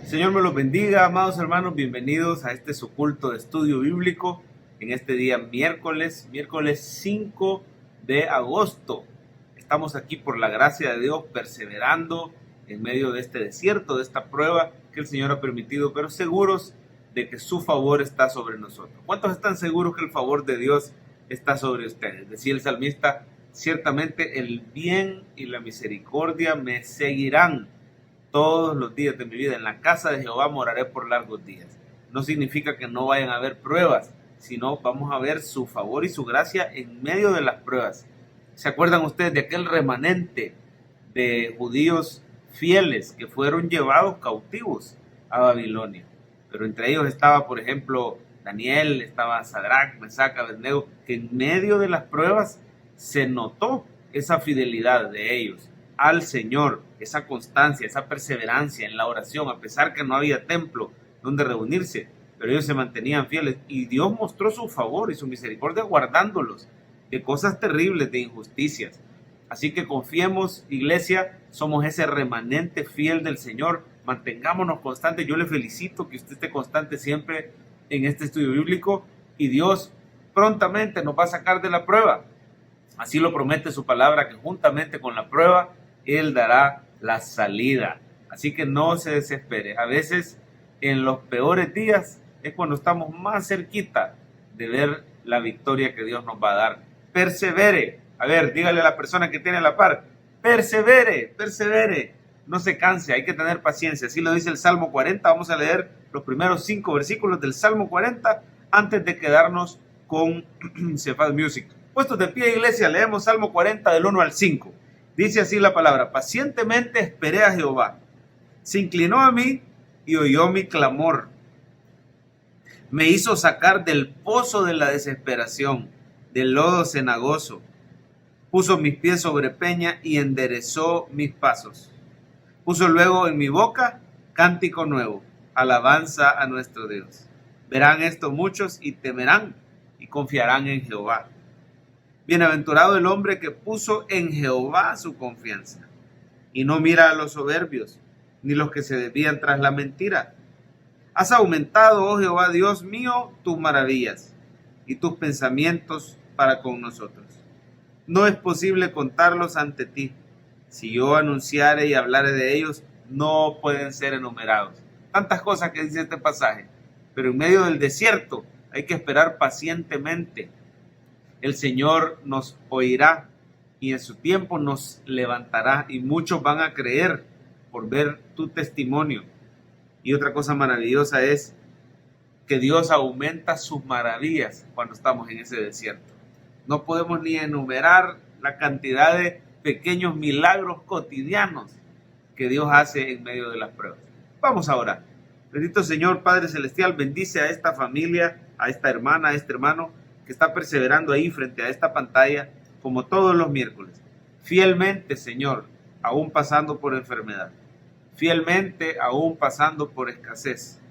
Señor me los bendiga, amados hermanos, bienvenidos a este su culto de estudio bíblico en este día miércoles 5 de agosto. Estamos aquí por la gracia de Dios perseverando en medio de este desierto, de esta prueba que el Señor ha permitido, pero seguros de que su favor está sobre nosotros. ¿Cuántos están seguros que el favor de Dios está sobre ustedes? Decía el salmista, ciertamente el bien y la misericordia me seguirán todos los días de mi vida. En la casa de Jehová moraré por largos días. No significa que no vayan a haber pruebas, sino vamos a ver su favor y su gracia en medio de las pruebas. ¿Se acuerdan ustedes de aquel remanente de judíos fieles que fueron llevados cautivos a Babilonia? Pero entre ellos estaba, por ejemplo, Daniel, estaba Sadrach, Mesach, Abednego, que en medio de las pruebas se notó esa fidelidad de ellos al Señor, esa constancia, esa perseverancia en la oración, a pesar que no había templo donde reunirse, pero ellos se mantenían fieles y Dios mostró su favor y su misericordia guardándolos de cosas terribles, de injusticias. Así que confiemos, iglesia, somos ese remanente fiel del Señor, mantengámonos constantes. Yo le felicito que usted esté constante siempre en este estudio bíblico y Dios prontamente nos va a sacar de la prueba. Así lo promete su palabra, que juntamente con la prueba Él dará la salida. Así que no se desespere. A veces en los peores días es cuando estamos más cerquita de ver la victoria que Dios nos va a dar. Persevere. A ver, dígale a la persona que tiene a la par, persevere, persevere. No se canse, hay que tener paciencia. Así lo dice el Salmo 40. Vamos a leer los primeros 5 versículos del Salmo 40 antes de quedarnos con Cephal Music. Puestos de pie, iglesia, leemos Salmo 40 del 1 al 5. Dice así la palabra: pacientemente esperé a Jehová, se inclinó a mí y oyó mi clamor. Me hizo sacar del pozo de la desesperación, del lodo cenagoso. Puso mis pies sobre peña y enderezó mis pasos. Puso luego en mi boca cántico nuevo, alabanza a nuestro Dios. Verán esto muchos y temerán y confiarán en Jehová. Bienaventurado el hombre que puso en Jehová su confianza y no mira a los soberbios, ni los que se desvían tras la mentira. Has aumentado, oh Jehová, Dios mío, tus maravillas y tus pensamientos para con nosotros. No es posible contarlos ante ti. Si yo anunciare y hablare de ellos, no pueden ser enumerados. Tantas cosas que dice este pasaje, pero en medio del desierto hay que esperar pacientemente. El Señor nos oirá y en su tiempo nos levantará y muchos van a creer por ver tu testimonio. Y otra cosa maravillosa es que Dios aumenta sus maravillas cuando estamos en ese desierto. No podemos ni enumerar la cantidad de pequeños milagros cotidianos que Dios hace en medio de las pruebas. Vamos a orar. Bendito Señor, Padre Celestial, bendice a esta familia, a esta hermana, a este hermano que está perseverando ahí frente a esta pantalla, como todos los miércoles. Fielmente, Señor, aún pasando por enfermedad. Fielmente, aún pasando por escasez.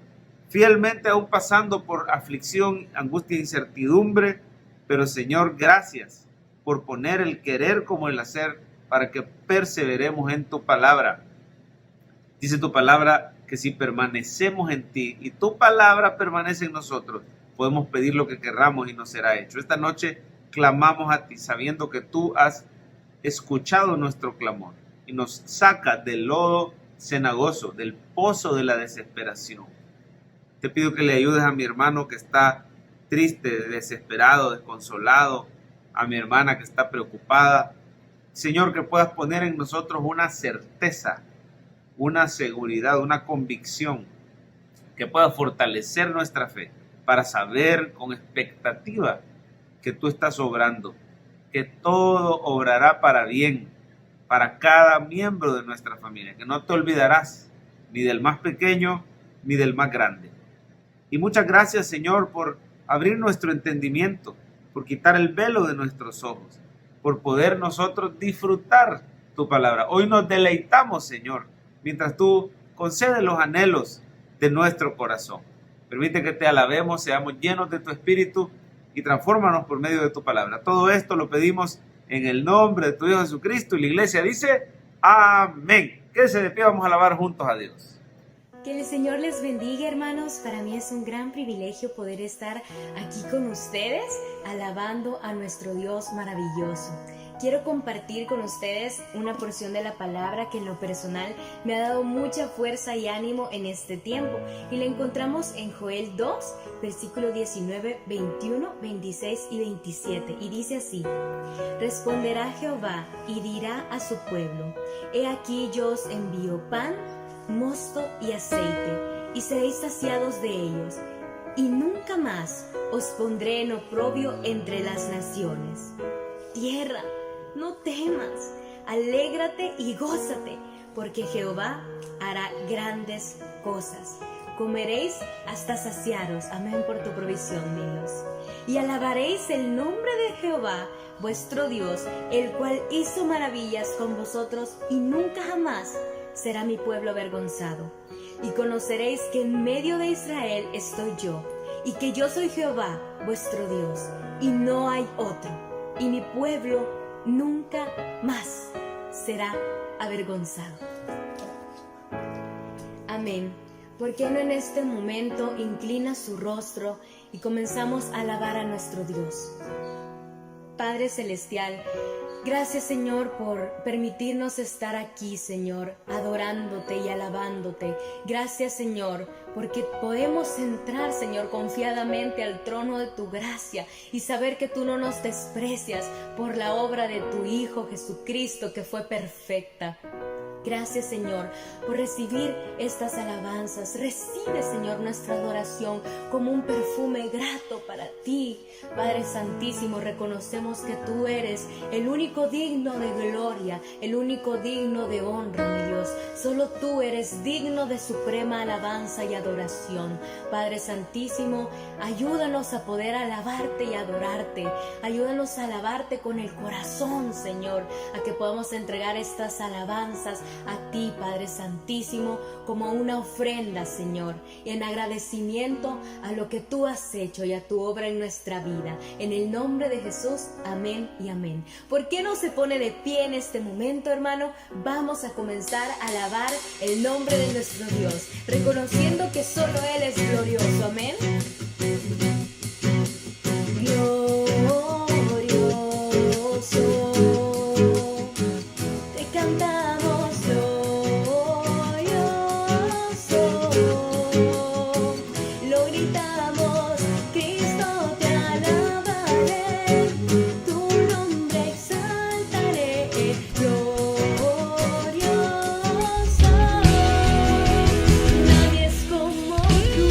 Fielmente, aún pasando por aflicción, angustia, incertidumbre. Pero, Señor, gracias por poner el querer como el hacer para que perseveremos en tu palabra. Dice tu palabra que si permanecemos en ti y tu palabra permanece en nosotros, podemos pedir lo que querramos y nos será hecho. Esta noche clamamos a ti, sabiendo que tú has escuchado nuestro clamor y nos sacas del lodo cenagoso, del pozo de la desesperación. Te pido que le ayudes a mi hermano que está triste, desesperado, desconsolado, a mi hermana que está preocupada. Señor, que puedas poner en nosotros una certeza, una seguridad, una convicción, que pueda fortalecer nuestra fe, para saber con expectativa que tú estás obrando, que todo obrará para bien, para cada miembro de nuestra familia, que no te olvidarás ni del más pequeño ni del más grande. Y muchas gracias, Señor, por abrir nuestro entendimiento, por quitar el velo de nuestros ojos, por poder nosotros disfrutar tu palabra. Hoy nos deleitamos, Señor, mientras tú concedes los anhelos de nuestro corazón. Permite que te alabemos, seamos llenos de tu espíritu y transfórmanos por medio de tu palabra. Todo esto lo pedimos en el nombre de tu Hijo Jesucristo y la iglesia dice amén. Quédese de pie, vamos a alabar juntos a Dios. Que el Señor les bendiga, hermanos. Para mí es un gran privilegio poder estar aquí con ustedes, alabando a nuestro Dios maravilloso. Quiero compartir con ustedes una porción de la palabra que en lo personal me ha dado mucha fuerza y ánimo en este tiempo. Y la encontramos en Joel 2, versículo 19, 21, 26 y 27. Y dice así: Responderá Jehová y dirá a su pueblo: He aquí yo os envío pan, mosto y aceite, y seréis saciados de ellos, y nunca más os pondré en oprobio entre las naciones. Tierra, no temas, alégrate y gózate, porque Jehová hará grandes cosas. Comeréis hasta saciaros, amén, por tu provisión, mi Dios. Y alabaréis el nombre de Jehová, vuestro Dios, el cual hizo maravillas con vosotros, y nunca jamás será mi pueblo avergonzado. Y conoceréis que en medio de Israel estoy yo, y que yo soy Jehová, vuestro Dios, y no hay otro, y mi pueblo nunca más será avergonzado. Amén. ¿Por qué no en este momento inclina su rostro y comenzamos a alabar a nuestro Dios? Padre Celestial, gracias, Señor, por permitirnos estar aquí, Señor, adorándote y alabándote. Gracias, Señor, porque podemos entrar, Señor, confiadamente al trono de tu gracia y saber que tú no nos desprecias por la obra de tu Hijo Jesucristo, que fue perfecta. Gracias, Señor, por recibir estas alabanzas. Recibe, Señor, nuestra adoración como un perfume grato para ti. Padre Santísimo, reconocemos que tú eres el único digno de gloria, el único digno de honra, mi Dios. Solo tú eres digno de suprema alabanza y adoración. Padre Santísimo, ayúdanos a poder alabarte y adorarte. Ayúdanos a alabarte con el corazón, Señor, a que podamos entregar estas alabanzas a ti, Padre Santísimo, como una ofrenda, Señor, y en agradecimiento a lo que tú has hecho y a tu obra en nuestra vida. En el nombre de Jesús, amén y amén. ¿Por qué no se pone de pie en este momento, hermano? Vamos a comenzar a alabar el nombre de nuestro Dios, reconociendo que solo Él es glorioso. Amén. Nadie es como tú.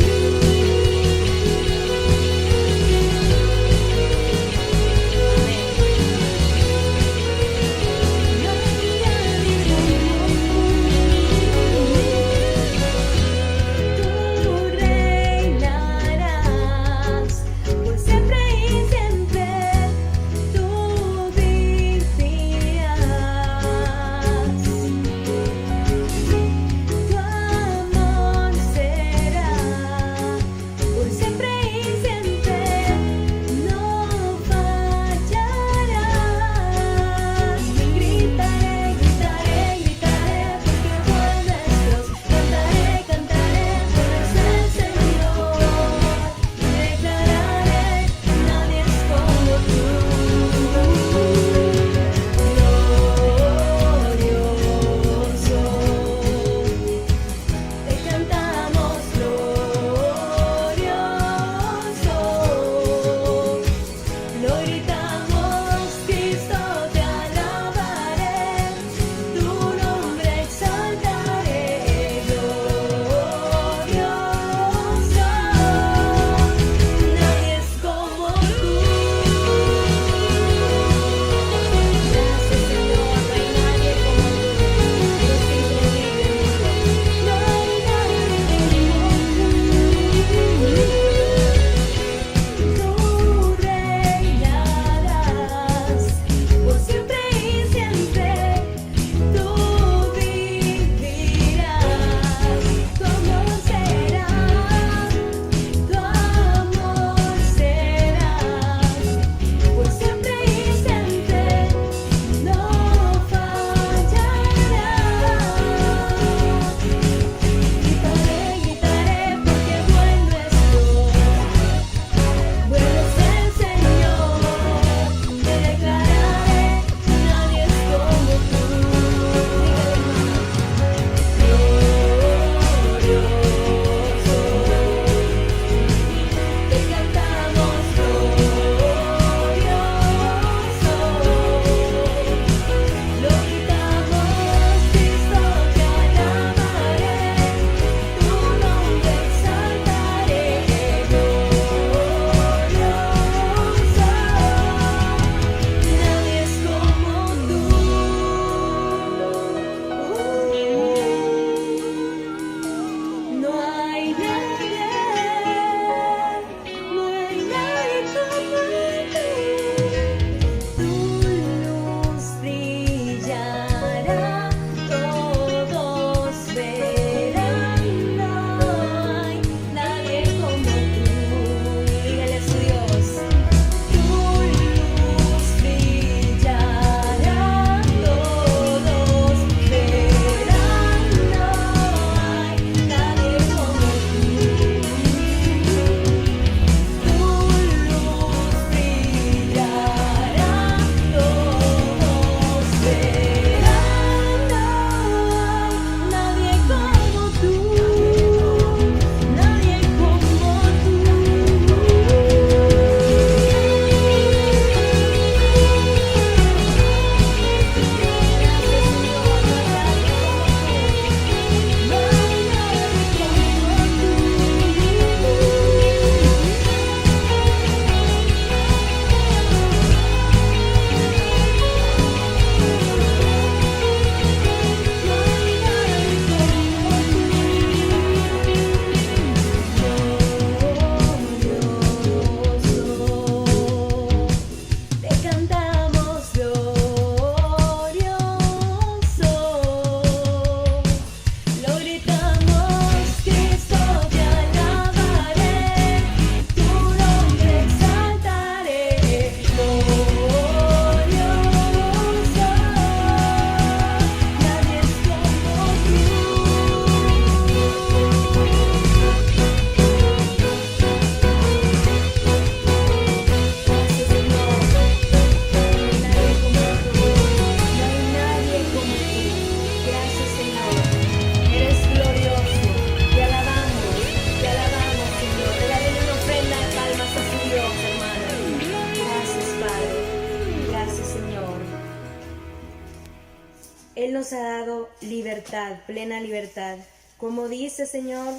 nos ha dado libertad, plena libertad. Como dice, Señor,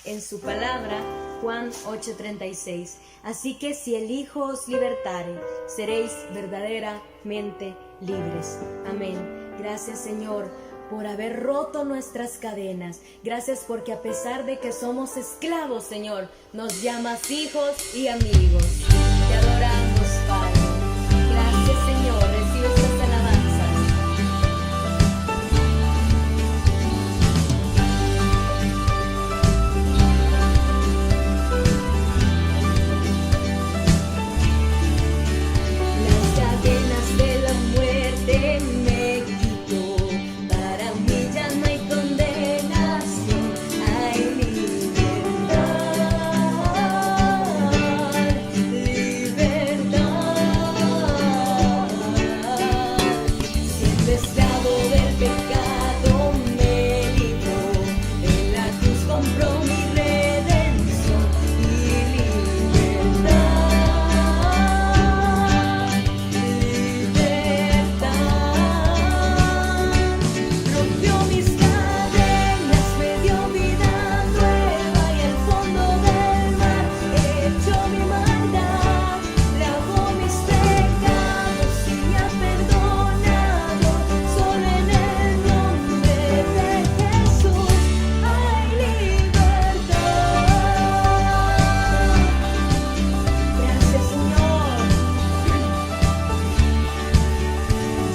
en su palabra, Juan 8:36. Así que si el Hijo os libertare, seréis verdaderamente libres. Amén. Gracias, Señor, por haber roto nuestras cadenas. Gracias porque a pesar de que somos esclavos, Señor, nos llamas hijos y amigos. Te adoramos, Padre. Gracias, Señor. Recibe estas alabanzas. Las cadenas de la muerte me quitó. Para mí ya no hay condenación, hay libertad, libertad. Siempre esclavo del pecado me libró, en la cruz compró mi redención y libertad, libertad. Rompió mis cadenas, me dio vida nueva y al fondo del mar echó mi maldad, lavó mis pecados y me ha perdonado. Solo en el nombre de Jesús hay libertad. Gracias, Señor.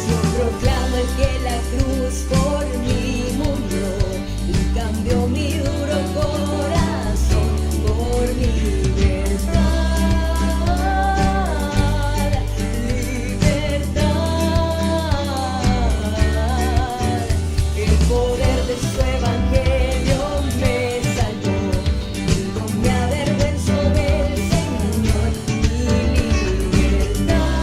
Yo proclamo el que la cruz por mí murió y cambió mi duro corazón por libertad, libertad. El poder de su evangelio me salvó y no me avergüenzo del Señor y libertad.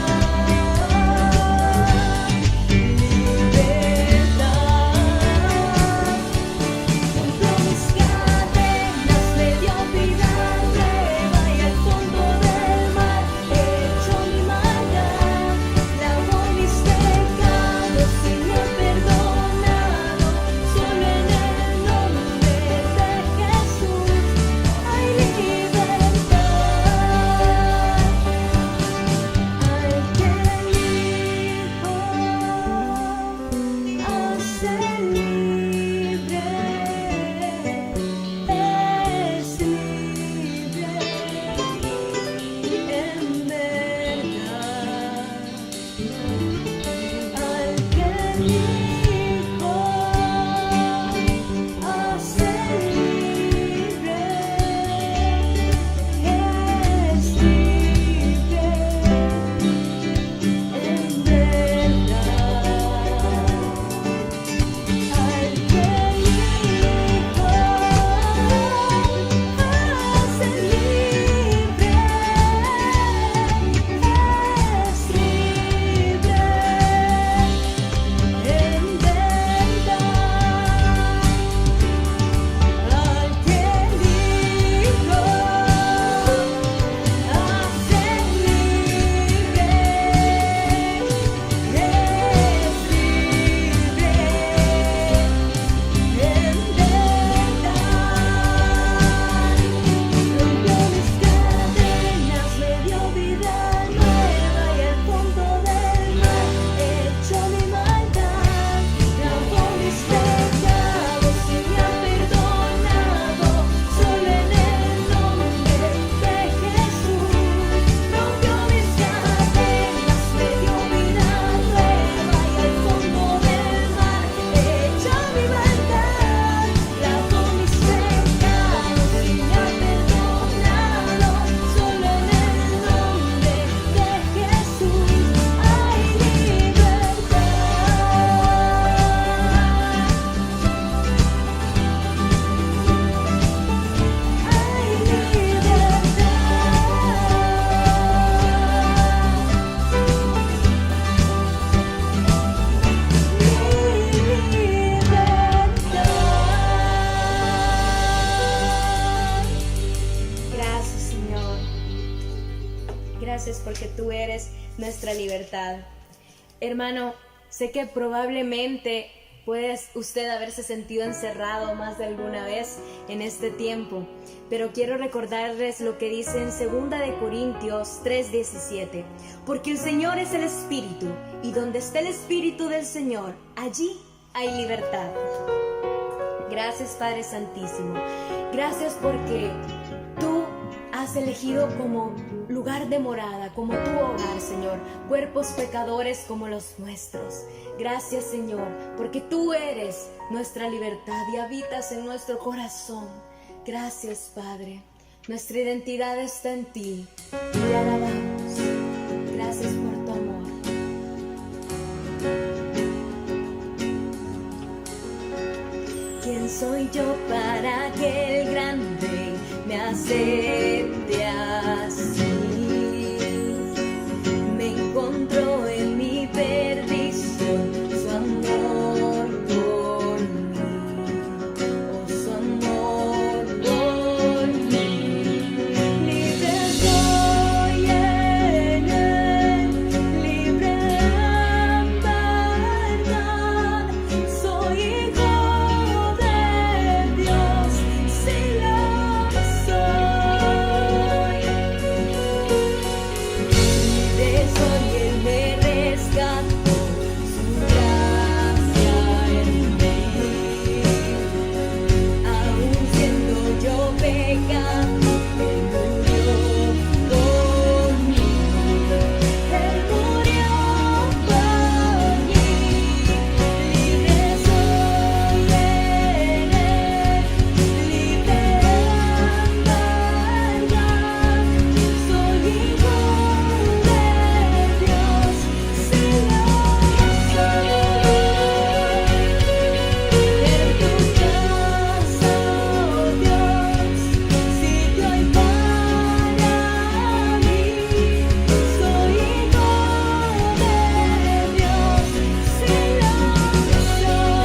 Rompió mis cadenas, me dio vida nueva y al fondo del mar echó mi maldad, lavó mis pecados y me ha perdonado. Solo en el nombre de Jesús hay libertad. Al que el Hijo hace libre, es libre en verdad. Al que el Hijo hace libre, es libre en verdad. Al que el Hijo hace libre, es libre en verdad. Al que el Hijo hace libre, es libre en verdad. Rompió mis cadenas, me dio vida nueva y al fondo del mar echó mi maldad, lavó mis pecados y me ha perdonado. Solo en el nombre de Jesús rompió mis cadenas, me dio vida nueva y al fondo del mar echó mi maldad, lavó mis pecados y me ha perdonado. Solo en el nombre de Jesús hay libertad. Hay libertad. Gracias, Señor. Gracias porque tú eres nuestra libertad. Hermano, sé que probablemente Puede usted haberse sentido encerrado más de alguna vez en este tiempo, pero quiero recordarles lo que dice en 2 de Corintios 3:17, porque el Señor es el Espíritu, y donde está el Espíritu del Señor, allí hay libertad. Gracias, Padre Santísimo. Gracias porque tú has elegido como lugar de morada, como tu hogar, Señor, cuerpos pecadores como los nuestros. Gracias, Señor, porque tú eres nuestra libertad y habitas en nuestro corazón. Gracias, Padre. Nuestra identidad está en ti y te alabamos. Gracias por tu amor. ¿Quién soy yo para que el gran Rey me acepte así? Me encontró en mi perdición su amor por mí, oh, su amor por mí. Libre soy en él, libre en verdad, soy hijo de Dios, sí lo soy. Libre soy, él me rescató, su gracia en mí. Aún siendo yo pecador, él murió por mí. Él murió por mí. Libre soy en él, libre en verdad, soy hijo de Dios, sí lo soy. En tu casa, oh Dios, sitio hay para mí, soy hijo de Dios, sí lo soy.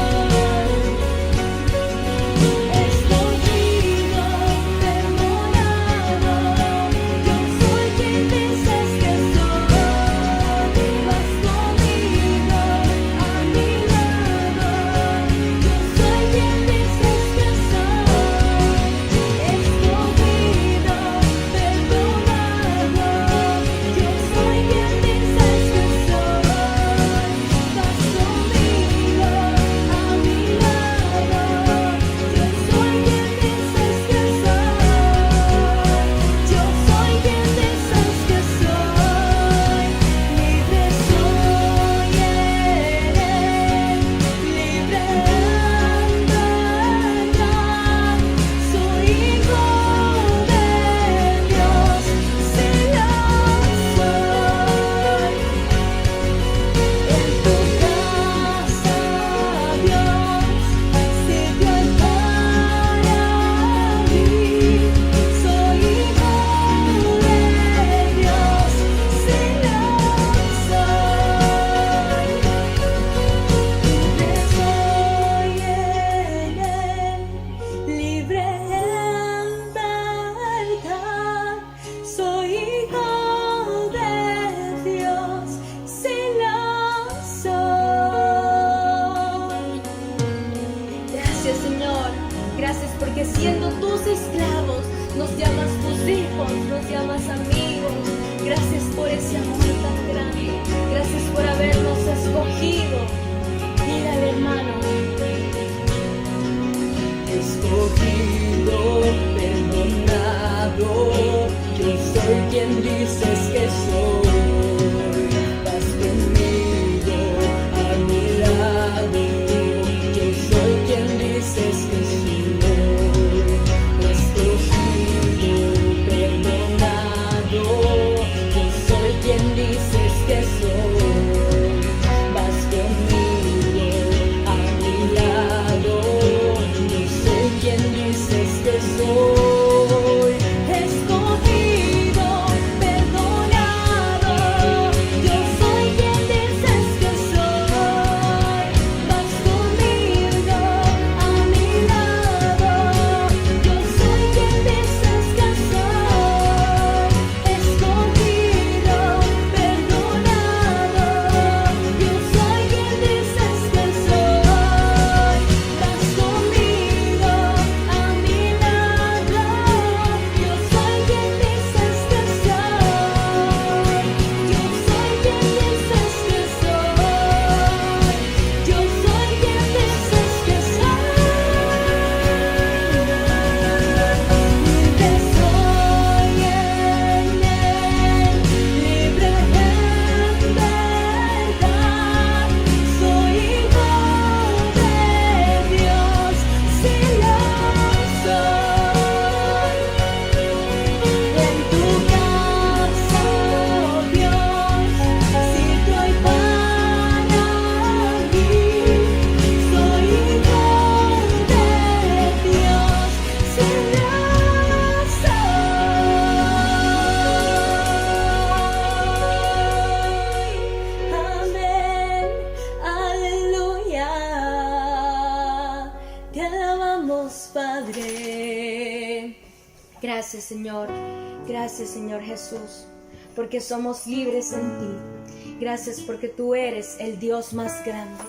Escogido, perdonado, yo soy quien dices que soy. Vas conmigo, a mi lado, yo soy quien dices que soy. Escogido, perdonado, yo soy quien dices que soy. Vas conmigo, a mi lado, yo soy quien dices que soy. Yo soy quien dices que soy. Libre soy en él, libre en verdad, soy hijo de Dios, sí lo soy. En tu casa, Dios, sitio hay para mí, soy hijo de Dios, sí lo soy. Libre soy en él, libre en verdad, soy hijo de Dios, sí lo soy. Gracias, Señor. Gracias porque siendo tus esclavos nos llamas tus hijos, nos llamas amigos. Gracias por ese amor tan grande. Gracias por habernos escogido. Dígale, hermano. Escogido, perdonado, yo soy quien dices que soy. Vas conmigo, a mi lado, yo soy quien dices que soy. Escogido, perdonado, yo soy quien dices que soy. Vas conmigo, a mi lado, yo soy quien dices que soy. Escogido, perdonado. Gracias, Señor. Gracias, Señor Jesús, porque somos libres en ti. Gracias porque tú eres el Dios más grande.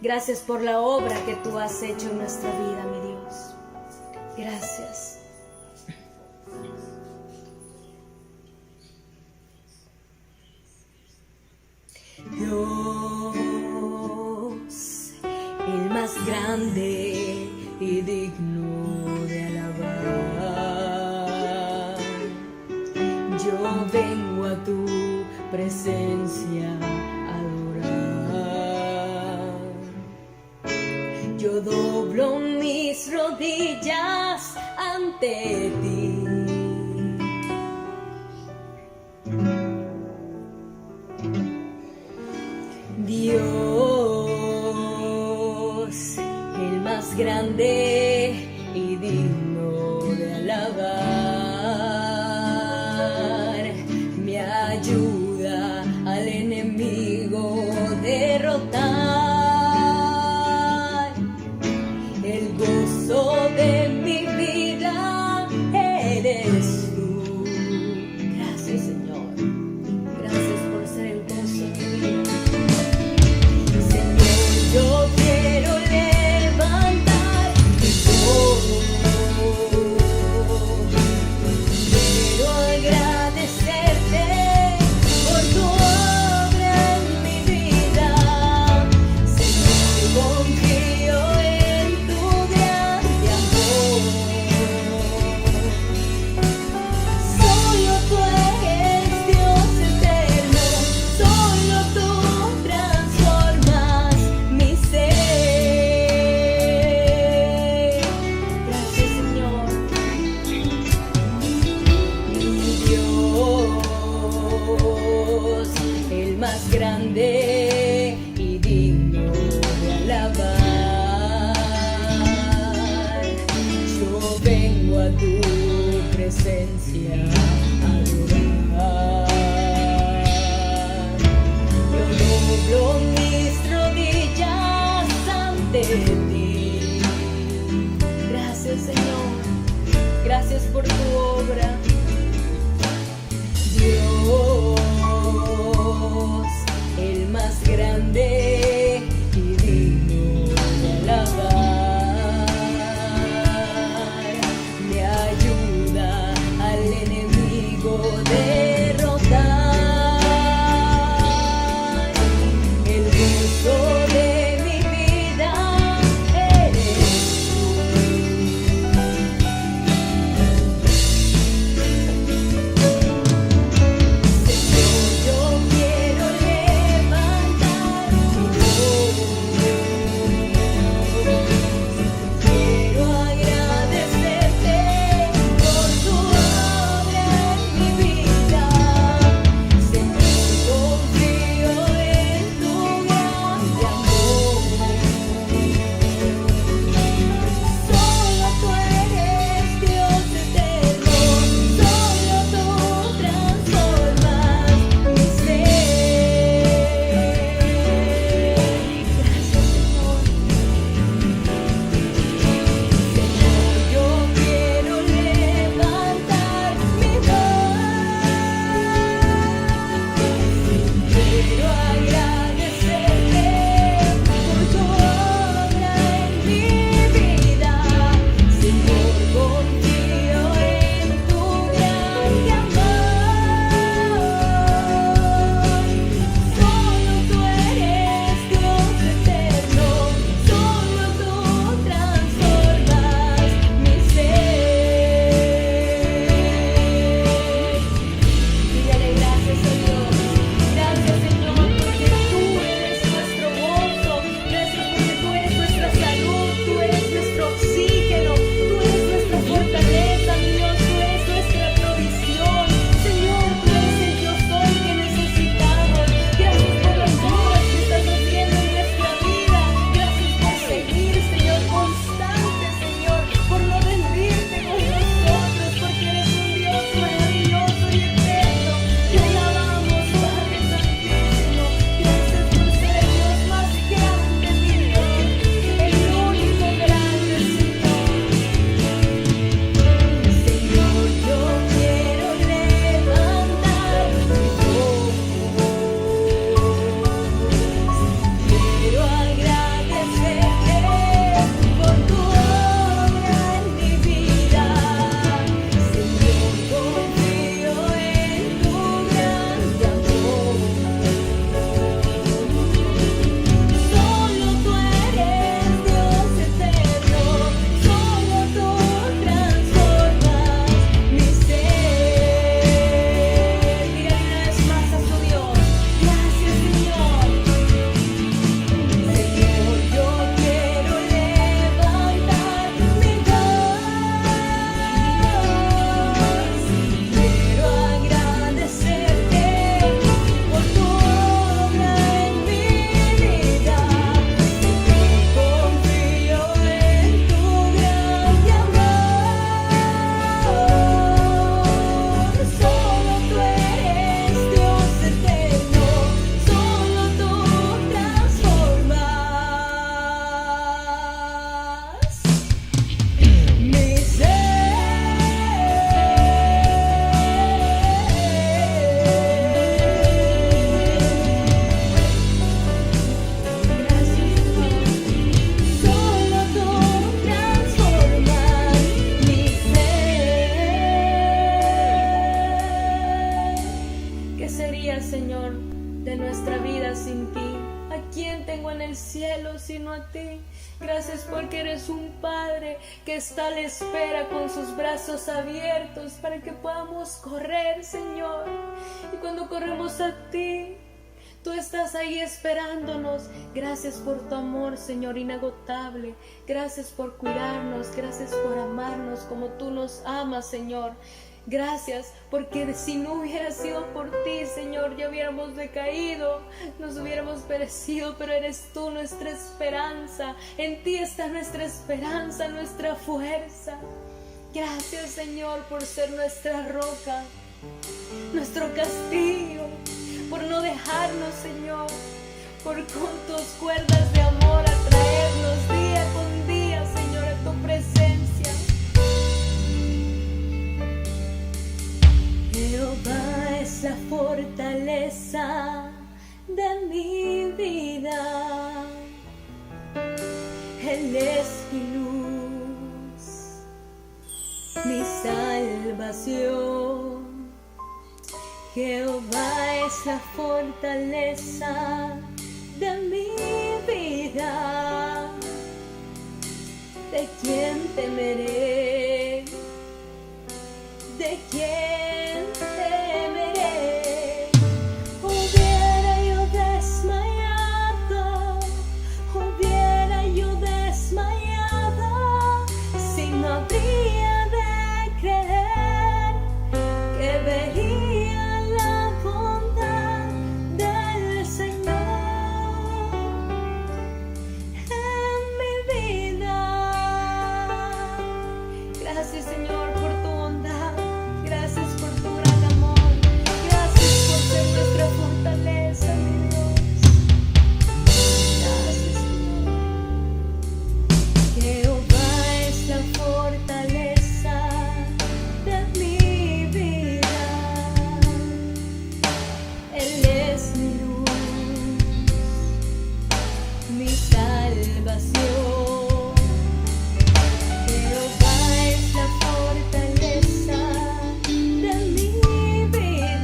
Gracias por la obra que tú has hecho en nuestra vida, mi Dios. Gracias. Dios, el más grande y digno de alabar. Yo vengo a tu presencia a adorar. Yo doblo mis rodillas ante ti. Dios, el más grande y digno de alabar, me ayuda al enemigo derrotar. El gozo de mi vida eres tú. Gracias, Señor. Gracias por ser el gozo de mi vida. Yo quiero levantar mi voz, quiero agradecerte por tu obra en mi vida. Señor, confío en tu grande amor. Solo tú eres Dios eterno, solo tú transformas mi ser. Gracias, Señor. Mi Dios, el más grande y digno de alabar. Yo vengo a tu presencia a adorar. Yo doblo mis rodillas ante ti. Gracias, Señor. Gracias por tu obra. Dios, el más grande y digno de alabar, me ayuda al enemigo derrotar. El gozo de mi vida eres tú. tengo en el cielo sino a ti. Gracias porque eres un Padre que está a la espera con sus brazos abiertos para que podamos correr, Señor. Y cuando corremos a ti, tú estás ahí esperándonos. Gracias por tu amor, Señor, inagotable. Gracias por cuidarnos, gracias por amarnos como tú nos amas, Señor. Gracias porque si no hubiera sido por ti, Señor, ya hubiéramos decaído, nos hubiéramos perecido, pero eres tú nuestra esperanza. En ti está nuestra esperanza, nuestra fuerza. Gracias, Señor, por ser nuestra roca, nuestro castillo, por no dejarnos, Señor, por con tus cuerdas de amor atraernos día con día, Señor, a tu presencia. Jehová es la fortaleza de mi vida, Él es mi luz, mi salvación. Jehová es la fortaleza de mi vida, ¿de quién temeré? ¿De quién temeré? Hubiera yo desmayado, hubiera yo desmayado, si no habría de creer que vería la bondad del Señor en mi vida. Gracias, Señor, por tu bondad. Gracias por tu gran amor. Gracias por ser nuestra fortaleza, mi Dios. Gracias, Señor. Jehová es la fortaleza de mi vida. Él es mi luz, mi salvación. Jehová es la fortaleza de mi vida,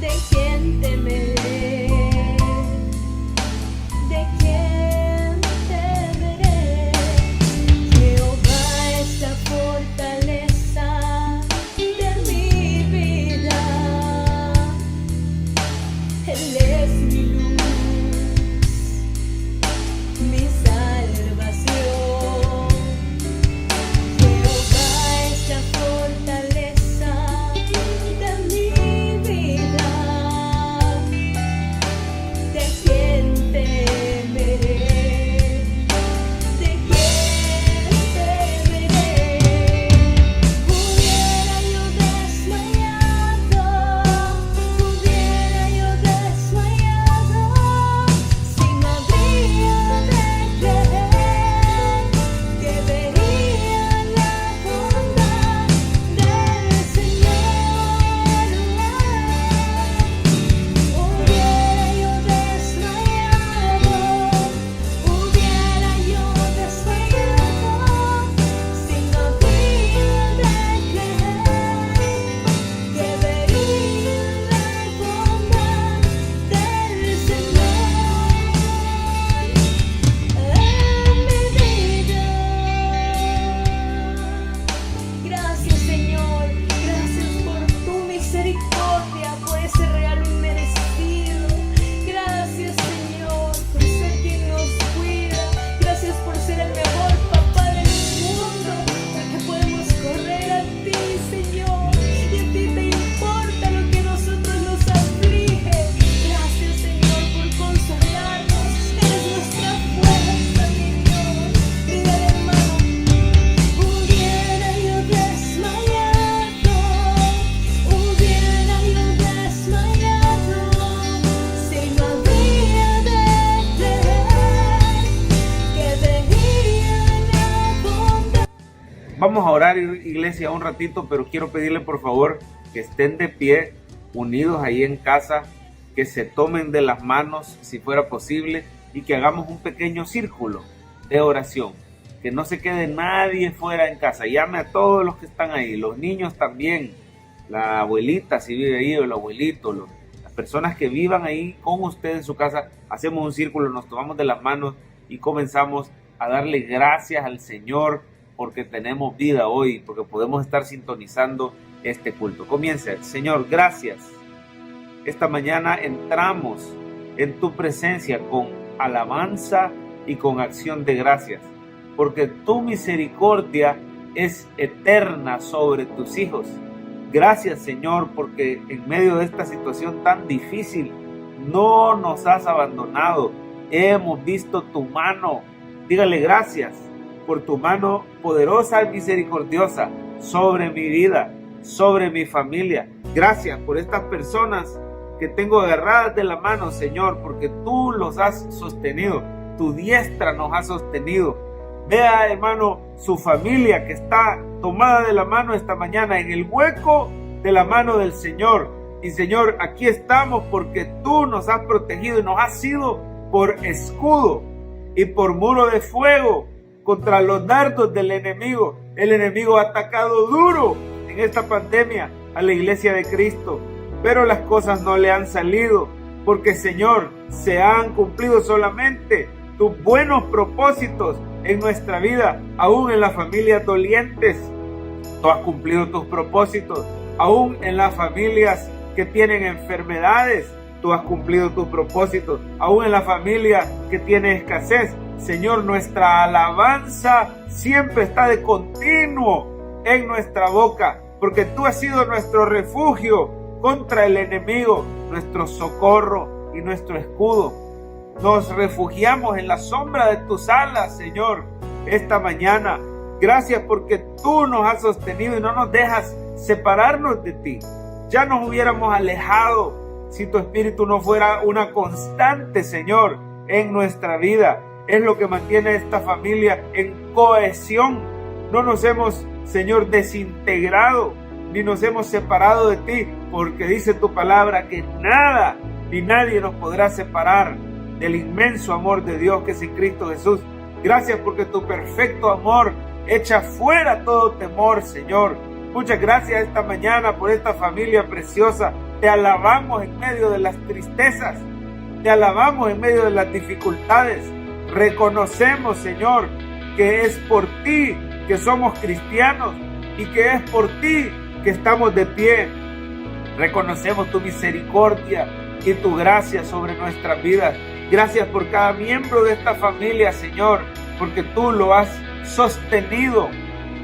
¿de quién temeré? ¿De quién temeré? Jehová es la fortaleza de mi vida, Él es mi luz, mi salvación. Jehová es la fortaleza de mi vida, ¿de quién temeré? ¿De quién temeré? Hubiera yo desmayado, hubiera yo desmayado, si no habría de creer que vería la bondad del Señor. Hubiera yo desmayado, hubiera yo desmayado, si no habría de creer que vería la bondad del Señor en mi vida. Gracias, Señor, gracias por tu misericordia, por ese regalo inmerecido. Gracias, Señor, por ser quien nos cuida. Gracias por ser el mejor papá del mundo, porque podemos correr a ti, Señor, y a ti te importa lo que a nosotros nos aflige. Gracias, Señor, por consolarnos. Eres nuestra fuerza, mi Dios. Dígale, hermano, hubiera yo desmayado, hubiera yo desmayado, si no habría de creer que vería la bondad. Vamos a orar, iglesia, un ratito, pero quiero pedirle por favor que estén de pie, unidos ahí en casa, que se tomen de las manos si fuera posible y que hagamos un pequeño círculo de oración. Que no se quede nadie fuera en casa. Llame a todos los que están ahí, los niños también, la abuelita si vive ahí o el abuelito, las personas que vivan ahí con usted en su casa, hacemos un círculo, nos tomamos de las manos y comenzamos a darle gracias al Señor porque tenemos vida hoy, porque podemos estar sintonizando este culto. Comience. Señor, gracias. Esta mañana entramos en tu presencia con alabanza y con acción de gracias, porque tu misericordia es eterna sobre tus hijos. Gracias, Señor, porque en medio de esta situación tan difícil no nos has abandonado. Hemos visto tu mano. Dígale gracias por tu mano poderosa y misericordiosa sobre mi vida, sobre mi familia. Gracias por estas personas que tengo agarradas de la mano, Señor, porque tú los has sostenido. Tu diestra nos ha sostenido. Vea, hermano, su familia que está tomada de la mano esta mañana en el hueco de la mano del Señor. Y Señor, aquí estamos porque tú nos has protegido y nos has sido por escudo y por muro de fuego contra los dardos del enemigo. El enemigo ha atacado duro en esta pandemia a la iglesia de Cristo, pero las cosas no le han salido porque, Señor, se han cumplido solamente tus buenos propósitos en nuestra vida, aún en las familias dolientes. Tú has cumplido tus propósitos, aún en las familias que tienen enfermedades. Tú has cumplido tus propósitos, aún en la familia que tiene escasez. Señor, nuestra alabanza siempre está de continuo en nuestra boca, porque tú has sido nuestro refugio contra el enemigo, nuestro socorro y nuestro escudo. Nos refugiamos en la sombra de tus alas, Señor, esta mañana. Gracias porque tú nos has sostenido y no nos dejas separarnos de ti. Ya nos hubiéramos alejado si tu espíritu no fuera una constante, Señor, en nuestra vida. Es lo que mantiene esta familia en cohesión. No nos hemos, Señor, desintegrado, ni nos hemos separado de ti, porque dice tu palabra que nada ni nadie nos podrá separar del inmenso amor de Dios que es en Cristo Jesús. Gracias porque tu perfecto amor echa fuera todo temor, Señor. Muchas gracias esta mañana por esta familia preciosa. Te alabamos en medio de las tristezas. Te alabamos en medio de las dificultades. Reconocemos, Señor, que es por ti que somos cristianos y que es por ti que estamos de pie. Reconocemos tu misericordia y tu gracia sobre nuestras vidas. Gracias por cada miembro de esta familia, Señor, porque tú lo has sostenido.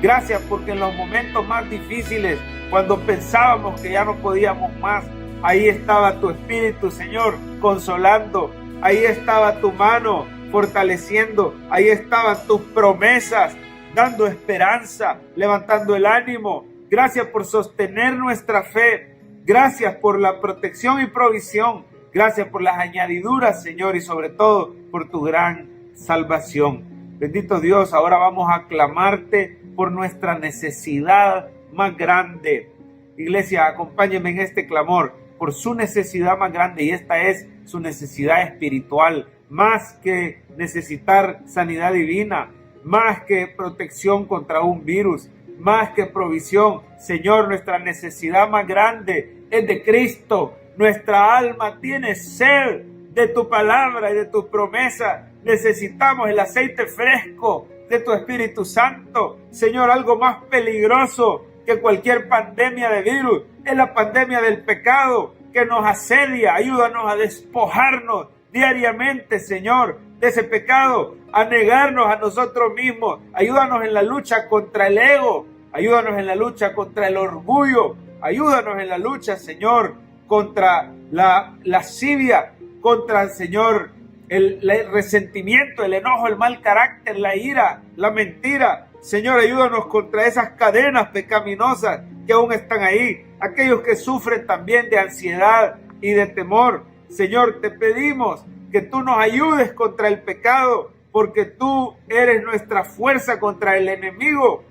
Gracias porque en los momentos más difíciles, cuando pensábamos que ya no podíamos más, ahí estaba tu Espíritu, Señor, consolando. Ahí estaba tu mano fortaleciendo. Ahí estaban tus promesas, dando esperanza, levantando el ánimo. Gracias por sostener nuestra fe. Gracias por la protección y provisión. Gracias por las añadiduras, Señor, y sobre todo por tu gran salvación. Bendito Dios, ahora vamos a clamarte por nuestra necesidad más grande. Iglesia, acompáñenme en este clamor por su necesidad más grande, y esta es su necesidad espiritual. Más que necesitar sanidad divina, más que protección contra un virus, más que provisión. Señor, nuestra necesidad más grande es de Cristo. Nuestra alma tiene sed de tu palabra y de tu promesa. Necesitamos el aceite fresco de tu Espíritu Santo. Señor, algo más peligroso que cualquier pandemia de virus es la pandemia del pecado que nos asedia. Ayúdanos a despojarnos diariamente, Señor, de ese pecado, a negarnos a nosotros mismos. Ayúdanos en la lucha contra el ego. Ayúdanos en la lucha contra el orgullo. Ayúdanos en la lucha, Señor, contra la lascivia, contra, Señor, el resentimiento, el enojo, el mal carácter, la ira, la mentira. Señor, ayúdanos contra esas cadenas pecaminosas que aún están ahí. Aquellos que sufren también de ansiedad y de temor. Señor, te pedimos que tú nos ayudes contra el pecado, porque tú eres nuestra fuerza contra el enemigo.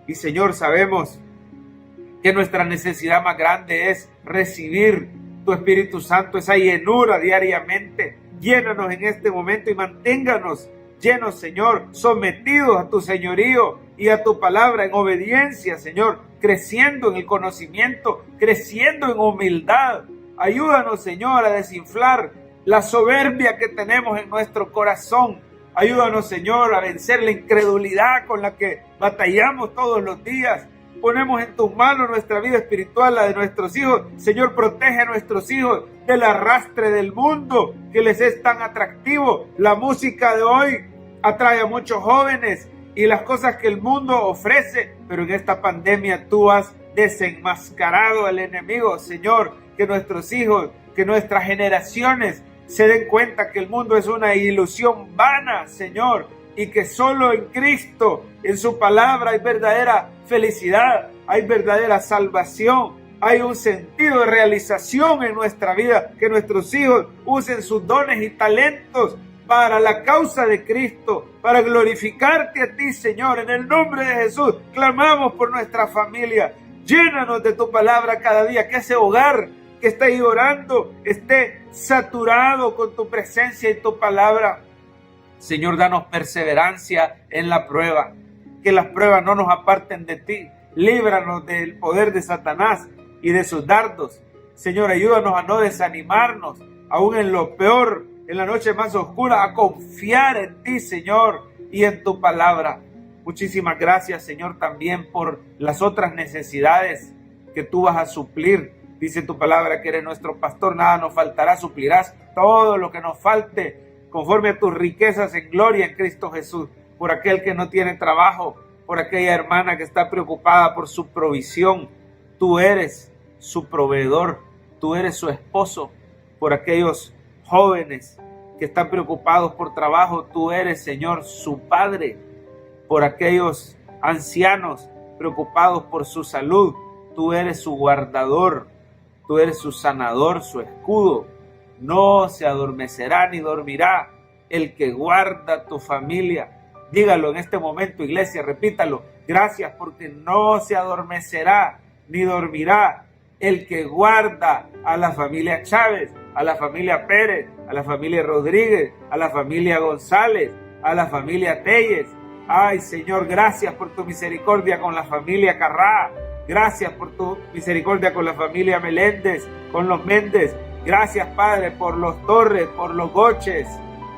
Y Señor, sabemos que nuestra necesidad más grande es recibir tu Espíritu Santo, esa llenura diariamente. Llénanos en este momento y manténganos llenos, Señor, sometidos a tu señorío y a tu palabra en obediencia, Señor, creciendo en el conocimiento, creciendo en humildad. Ayúdanos, Señor, a desinflar la soberbia que tenemos en nuestro corazón. Ayúdanos, Señor, a vencer la incredulidad con la que batallamos todos los días. Ponemos en tus manos nuestra vida espiritual, la de nuestros hijos. Señor, protege a nuestros hijos del arrastre del mundo que les es tan atractivo. La música de hoy atrae a muchos jóvenes y las cosas que el mundo ofrece, pero en esta pandemia tú has desenmascarado al enemigo. Señor, que nuestros hijos, que nuestras generaciones se den cuenta que el mundo es una ilusión vana, Señor, y que solo en Cristo, en su palabra, hay verdadera felicidad, hay verdadera salvación, hay un sentido de realización en nuestra vida, que nuestros hijos usen sus dones y talentos para la causa de Cristo, para glorificarte a ti, Señor. En el nombre de Jesús, clamamos por nuestra familia. Llénanos de tu palabra cada día, que ese hogar que está ahí orando esté saturado con tu presencia y tu palabra. Señor, danos perseverancia en la prueba, que las pruebas no nos aparten de ti. Líbranos del poder de Satanás y de sus dardos. Señor, ayúdanos a no desanimarnos, aún en lo peor, en la noche más oscura, a confiar en ti, Señor, y en tu palabra. Muchísimas gracias, Señor, también por las otras necesidades que tú vas a suplir. Dice tu palabra que eres nuestro pastor, nada nos faltará, suplirás todo lo que nos falte conforme a tus riquezas en gloria en Cristo Jesús. Por aquel que no tiene trabajo, por aquella hermana que está preocupada por su provisión, tú eres su proveedor, tú eres su esposo. Por aquellos jóvenes que están preocupados por trabajo, tú eres, Señor, su padre. Por aquellos ancianos preocupados por su salud, tú eres su guardador, tú eres su sanador, su escudo. No se adormecerá ni dormirá el que guarda tu familia. Dígalo en este momento, iglesia, repítalo. Gracias, porque no se adormecerá ni dormirá el que guarda a la familia Chávez, a la familia Pérez, a la familia Rodríguez, a la familia González, a la familia Telles. Ay, Señor, gracias por tu misericordia con la familia Carrá. Gracias por tu misericordia con la familia Meléndez, con los Méndez. Gracias, Padre, por los Torres, por los Goches.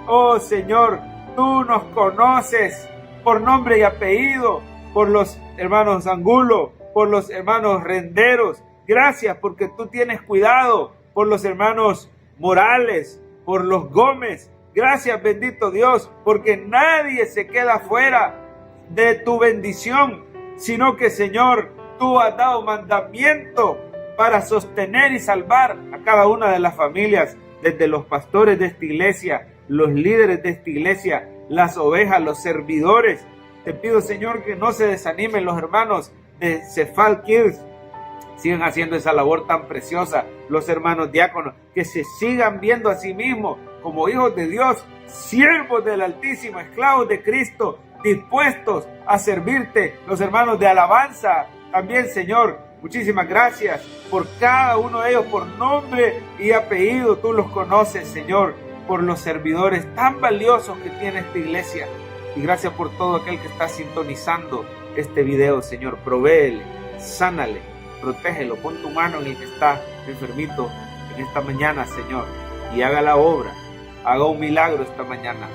Oh, Señor, tú nos conoces por nombre y apellido, por los hermanos Angulo, por los hermanos Renderos. Gracias porque tú tienes cuidado por los hermanos Morales, por los Gómez. Gracias, bendito Dios, porque nadie se queda fuera de tu bendición, sino que, Señor, tú has dado mandamiento para sostener y salvar a cada una de las familias, desde los pastores de esta iglesia, los líderes de esta iglesia, las ovejas, los servidores. Te pido, Señor, que no se desanimen los hermanos de Cefal Kids, sigan haciendo esa labor tan preciosa, los hermanos diáconos, que se sigan viendo a sí mismos como hijos de Dios, siervos del Altísimo, esclavos de Cristo, dispuestos a servirte, los hermanos de alabanza, también, Señor, muchísimas gracias por cada uno de ellos, por nombre y apellido, tú los conoces, Señor, por los servidores tan valiosos que tiene esta iglesia, y gracias por todo aquel que está sintonizando este video, Señor. Provéele, sánale, protégelo, pon tu mano en el que está enfermito en esta mañana, Señor, y haga la obra, haga un milagro esta mañana.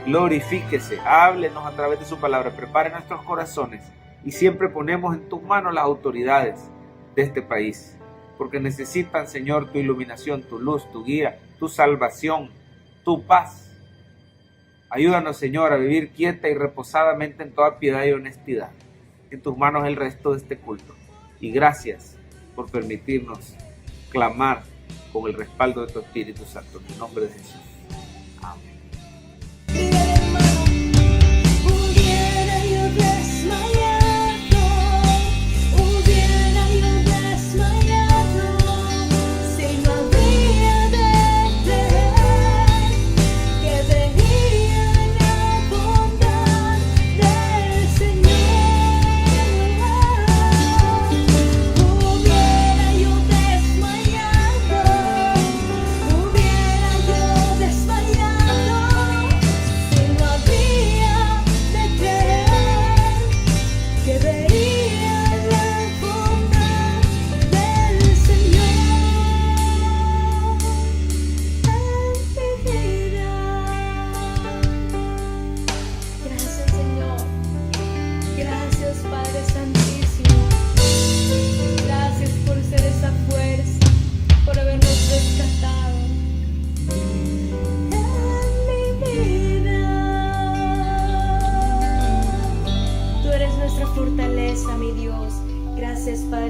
Glorifíquese, háblenos a través de su palabra, prepare nuestros corazones, y siempre ponemos en tus manos las autoridades de este país, porque necesitan, Señor, tu iluminación, tu luz, tu guía, tu salvación, tu paz. Ayúdanos, Señor, a vivir quieta y reposadamente en toda piedad y honestidad. En tus manos el resto de este culto. Y gracias por permitirnos clamar con el respaldo de tu Espíritu Santo. En el nombre de Jesús. Amén.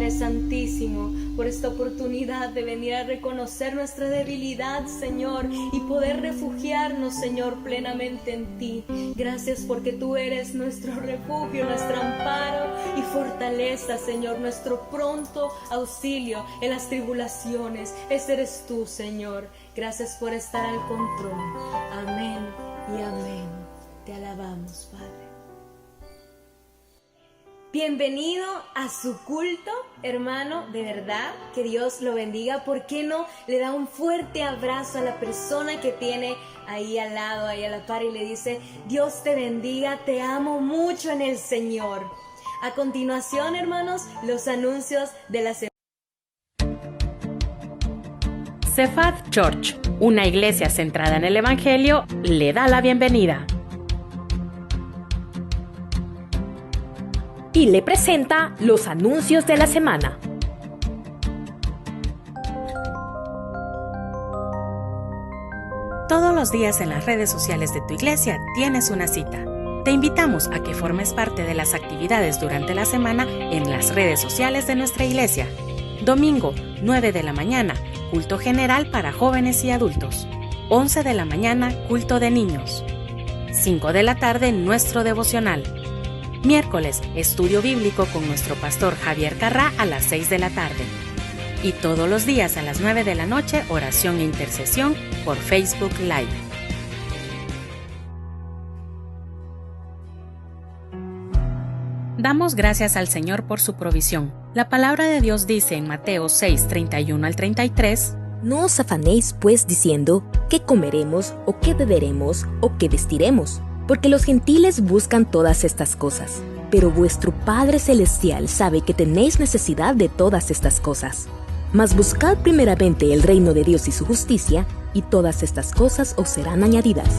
Padre Santísimo, por esta oportunidad de venir a reconocer nuestra debilidad, Señor, y poder refugiarnos, Señor, plenamente en ti. Gracias porque tú eres nuestro refugio, nuestro amparo y fortaleza, Señor, nuestro pronto auxilio en las tribulaciones. Ese eres tú, Señor. Gracias por estar al control. Amén y amén. Te alabamos, Padre. Bienvenido a su culto, hermano, de verdad, que Dios lo bendiga. ¿Por qué no le da un fuerte abrazo a la persona que tiene ahí al lado, ahí a la par, y le dice: Dios te bendiga, te amo mucho en el Señor? A continuación, hermanos, los anuncios de la semana. Cephad Church, una iglesia centrada en el Evangelio, le da la bienvenida y le presenta los anuncios de la semana. Todos los días en las redes sociales de tu iglesia tienes una cita. Te invitamos a que formes parte de las actividades durante la semana en las redes sociales de nuestra iglesia. Domingo, 9 de la mañana, culto general para jóvenes y adultos. 11 de la mañana, culto de niños. 5 de la tarde, nuestro devocional. Miércoles, estudio bíblico con nuestro pastor Javier Carrá a las 6 de la tarde. Y todos los días a las 9 de la noche, oración e intercesión por Facebook Live. Damos gracias al Señor por su provisión. La palabra de Dios dice en Mateo 6, 31 al 33: No os afanéis pues diciendo, ¿qué comeremos, o qué beberemos, o qué vestiremos? Porque los gentiles buscan todas estas cosas, pero vuestro Padre Celestial sabe que tenéis necesidad de todas estas cosas. Mas buscad primeramente el reino de Dios y su justicia, y todas estas cosas os serán añadidas.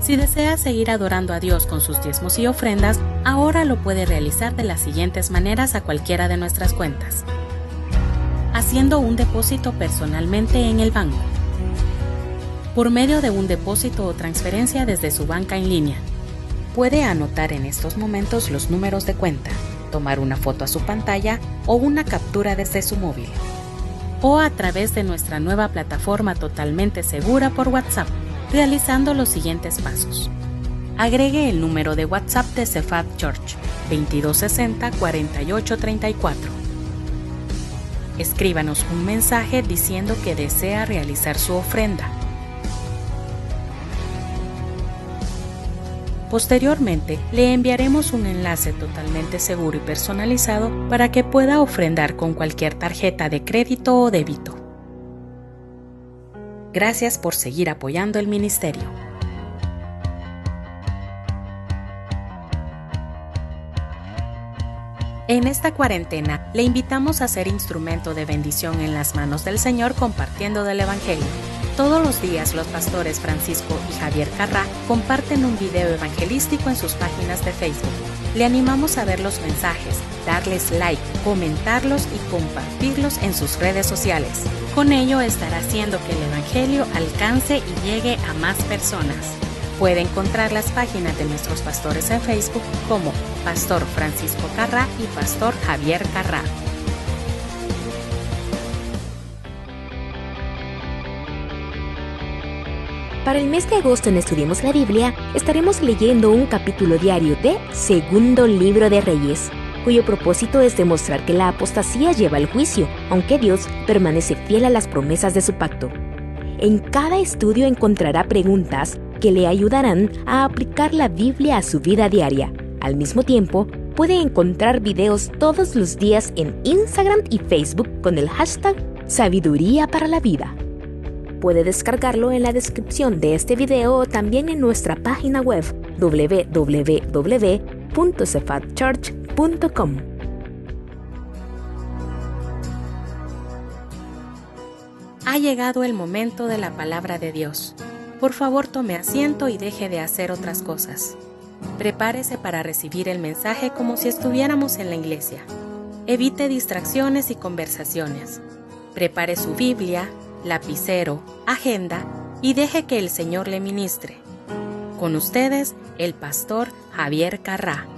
Si desea seguir adorando a Dios con sus diezmos y ofrendas, ahora lo puede realizar de las siguientes maneras a cualquiera de nuestras cuentas: haciendo un depósito personalmente en el banco, por medio de un depósito o transferencia desde su banca en línea. Puede anotar en estos momentos los números de cuenta, tomar una foto a su pantalla o una captura desde su móvil. O a través de nuestra nueva plataforma totalmente segura por WhatsApp, realizando los siguientes pasos. Agregue el número de WhatsApp de Cephad Church, 2260-4834. Escríbanos un mensaje diciendo que desea realizar su ofrenda. Posteriormente, le enviaremos un enlace totalmente seguro y personalizado para que pueda ofrendar con cualquier tarjeta de crédito o débito. Gracias por seguir apoyando el ministerio. En esta cuarentena, le invitamos a ser instrumento de bendición en las manos del Señor compartiendo del Evangelio. Todos los días los pastores Francisco y Javier Carrá comparten un video evangelístico en sus páginas de Facebook. Le animamos a ver los mensajes, darles like, comentarlos y compartirlos en sus redes sociales. Con ello estará haciendo que el Evangelio alcance y llegue a más personas. Puede encontrar las páginas de nuestros pastores en Facebook como Pastor Francisco Carrá y Pastor Javier Carrá. Para el mes de agosto en Estudiemos la Biblia, estaremos leyendo un capítulo diario de Segundo Libro de Reyes, cuyo propósito es demostrar que la apostasía lleva al juicio, aunque Dios permanece fiel a las promesas de su pacto. En cada estudio encontrará preguntas que le ayudarán a aplicar la Biblia a su vida diaria. Al mismo tiempo, puede encontrar videos todos los días en Instagram y Facebook con el hashtag Sabiduría para la Vida. Puede descargarlo en la descripción de este video o también en nuestra página web www.cephadchurch.com. Ha llegado el momento de la palabra de Dios. Por favor, tome asiento y deje de hacer otras cosas. Prepárese para recibir el mensaje como si estuviéramos en la iglesia. Evite distracciones y conversaciones. Prepare su Biblia, lapicero, agenda y deje que el Señor le ministre. Con ustedes, el pastor Javier Carrá.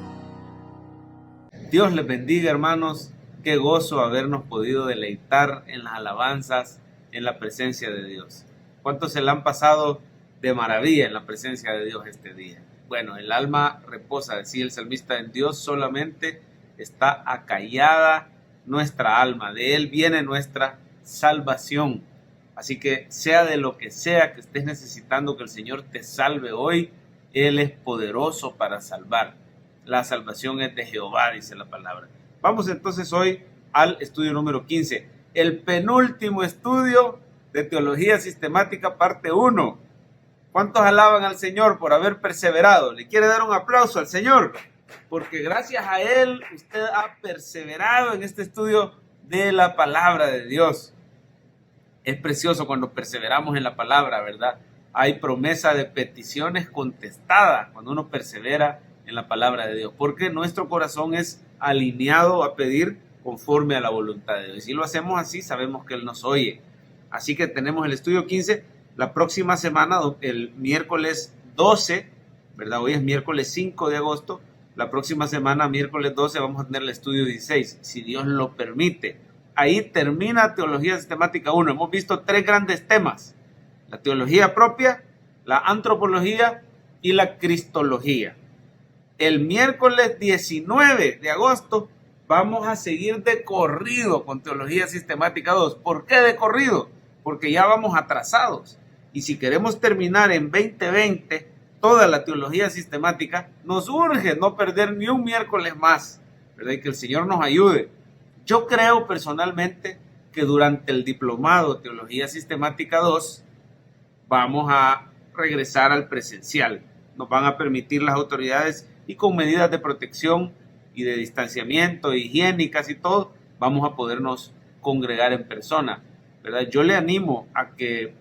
Dios les bendiga, hermanos. Qué gozo habernos podido deleitar en las alabanzas, en la presencia de Dios. ¿Cuántos se la han pasado de maravilla en la presencia de Dios este día? Bueno, el alma reposa, decía el salmista, en Dios solamente está acallada nuestra alma. De Él viene nuestra salvación. Así que sea de lo que sea que estés necesitando que el Señor te salve hoy, Él es poderoso para salvar. La salvación es de Jehová, dice la palabra. Vamos entonces hoy al estudio número 15, el penúltimo estudio de Teología Sistemática, parte 1. ¿Cuántos alaban al Señor por haber perseverado? ¿Le quiere dar un aplauso al Señor? Porque gracias a Él usted ha perseverado en este estudio de la palabra de Dios. Es precioso cuando perseveramos en la palabra, ¿verdad? Hay promesa de peticiones contestadas cuando uno persevera en la palabra de Dios, porque nuestro corazón es alineado a pedir conforme a la voluntad de Dios. Y si lo hacemos así, sabemos que Él nos oye. Así que tenemos el estudio 15, la próxima semana, el miércoles 12, ¿verdad? Hoy es miércoles 5 de agosto, la próxima semana, miércoles 12, vamos a tener el estudio 16, si Dios lo permite. Ahí termina Teología Sistemática 1. Hemos visto 3 grandes temas: la teología propia, la antropología y la cristología. El miércoles 19 de agosto vamos a seguir de corrido con Teología Sistemática 2. ¿Por qué de corrido? Porque ya vamos atrasados. Y si queremos terminar en 2020 toda la teología sistemática, nos urge no perder ni un miércoles más, ¿verdad? Y que el Señor nos ayude. Yo creo personalmente que durante el diplomado Teología Sistemática 2 vamos a regresar al presencial. Nos van a permitir las autoridades, y con medidas de protección y de distanciamiento, higiénicas y todo, vamos a podernos congregar en persona, ¿verdad? Yo le animo a que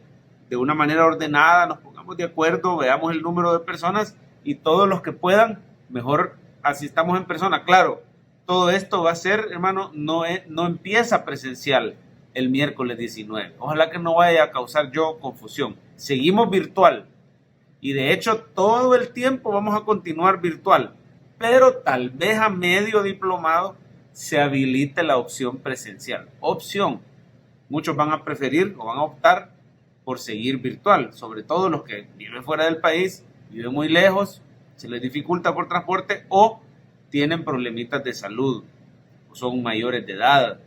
de una manera ordenada nos pongamos de acuerdo, veamos el número de personas y todos los que puedan, mejor asistamos en persona. Claro, todo esto va a ser, hermano, no empieza presencial el miércoles 19. Ojalá que no vaya a causar yo confusión. Seguimos virtual. Y de hecho todo el tiempo vamos a continuar virtual, pero tal vez a medio diplomado se habilite la opción presencial. Opción. Muchos van a preferir o van a optar por seguir virtual, sobre todo los que viven fuera del país, viven muy lejos, se les dificulta por transporte o tienen problemitas de salud, o son mayores de edad,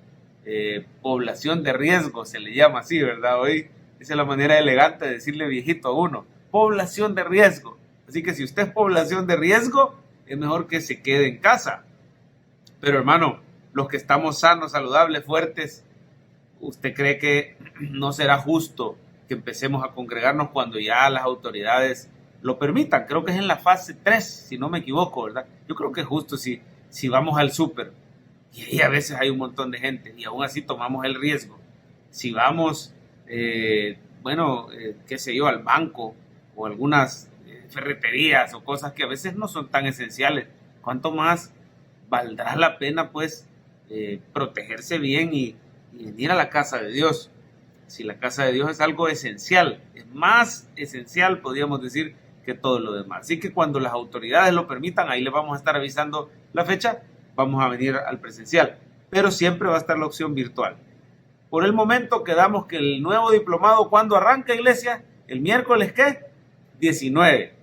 población de riesgo se le llama así, ¿verdad? Hoy esa es la manera elegante de decirle viejito a uno. Población de riesgo. Así que si usted es población de riesgo, es mejor que se quede en casa. Pero hermano, los que estamos sanos, saludables, fuertes, ¿usted cree que no será justo que empecemos a congregarnos cuando ya las autoridades lo permitan? Creo que es en la fase 3, si no me equivoco, ¿verdad? Yo creo que es justo si vamos al súper y ahí a veces hay un montón de gente y aún así tomamos el riesgo. Si vamos, qué sé yo, al banco, o algunas ferreterías o cosas que a veces no son tan esenciales, ¿cuánto más valdrá la pena pues protegerse bien y venir a la casa de Dios? Si la casa de Dios es algo esencial, es más esencial, podríamos decir, que todo lo demás. Así que cuando las autoridades lo permitan, ahí les vamos a estar avisando la fecha, vamos a venir al presencial, pero siempre va a estar la opción virtual. Por el momento quedamos que el nuevo diplomado, ¿cuándo arranca, iglesia? El miércoles, ¿qué? 19.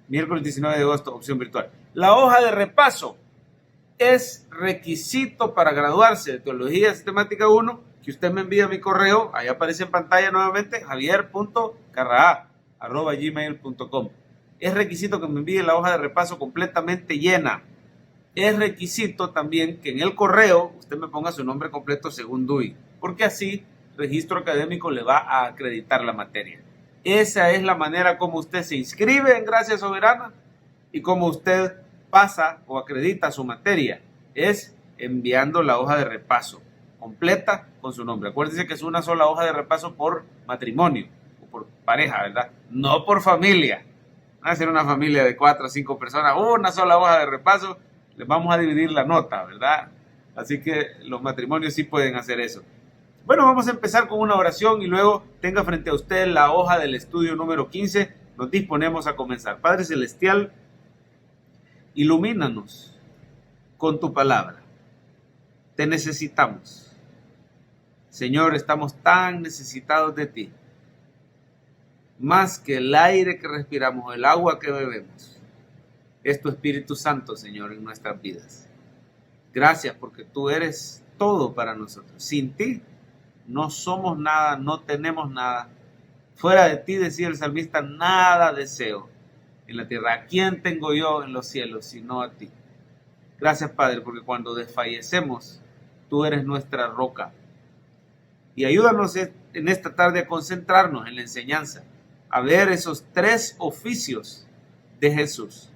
Miércoles 19 de agosto, opción virtual. La hoja de repaso es requisito para graduarse de Teología Sistemática 1, que usted me envía a mi correo, ahí aparece en pantalla nuevamente, javier.carraa@gmail.com. Es requisito que me envíe la hoja de repaso completamente llena. Es requisito también que en el correo usted me ponga su nombre completo según DUI, porque así Registro Académico le va a acreditar la materia. Esa es la manera como usted se inscribe en Gracia Soberana y como usted pasa o acredita su materia. Es enviando la hoja de repaso completa con su nombre. Acuérdense que es una sola hoja de repaso por matrimonio o por pareja, ¿verdad? No por familia. Van a ser una familia de 4 o 5 personas, una sola hoja de repaso, les vamos a dividir la nota, ¿verdad? Así que los matrimonios sí pueden hacer eso. Bueno, vamos a empezar con una oración y luego tenga frente a usted la hoja del estudio número 15. Nos disponemos a comenzar. Padre Celestial, ilumínanos con tu palabra. Te necesitamos. Señor, estamos tan necesitados de ti. Más que el aire que respiramos, el agua que bebemos. Es tu Espíritu Santo, Señor, en nuestras vidas. Gracias porque tú eres todo para nosotros. Sin ti no somos nada, no tenemos nada. Fuera de ti, decía el salmista, nada deseo en la tierra. ¿A quién tengo yo en los cielos sino a ti? Gracias, Padre, porque cuando desfallecemos, tú eres nuestra roca. Y ayúdanos en esta tarde a concentrarnos en la enseñanza, a ver esos 3 oficios de Jesús,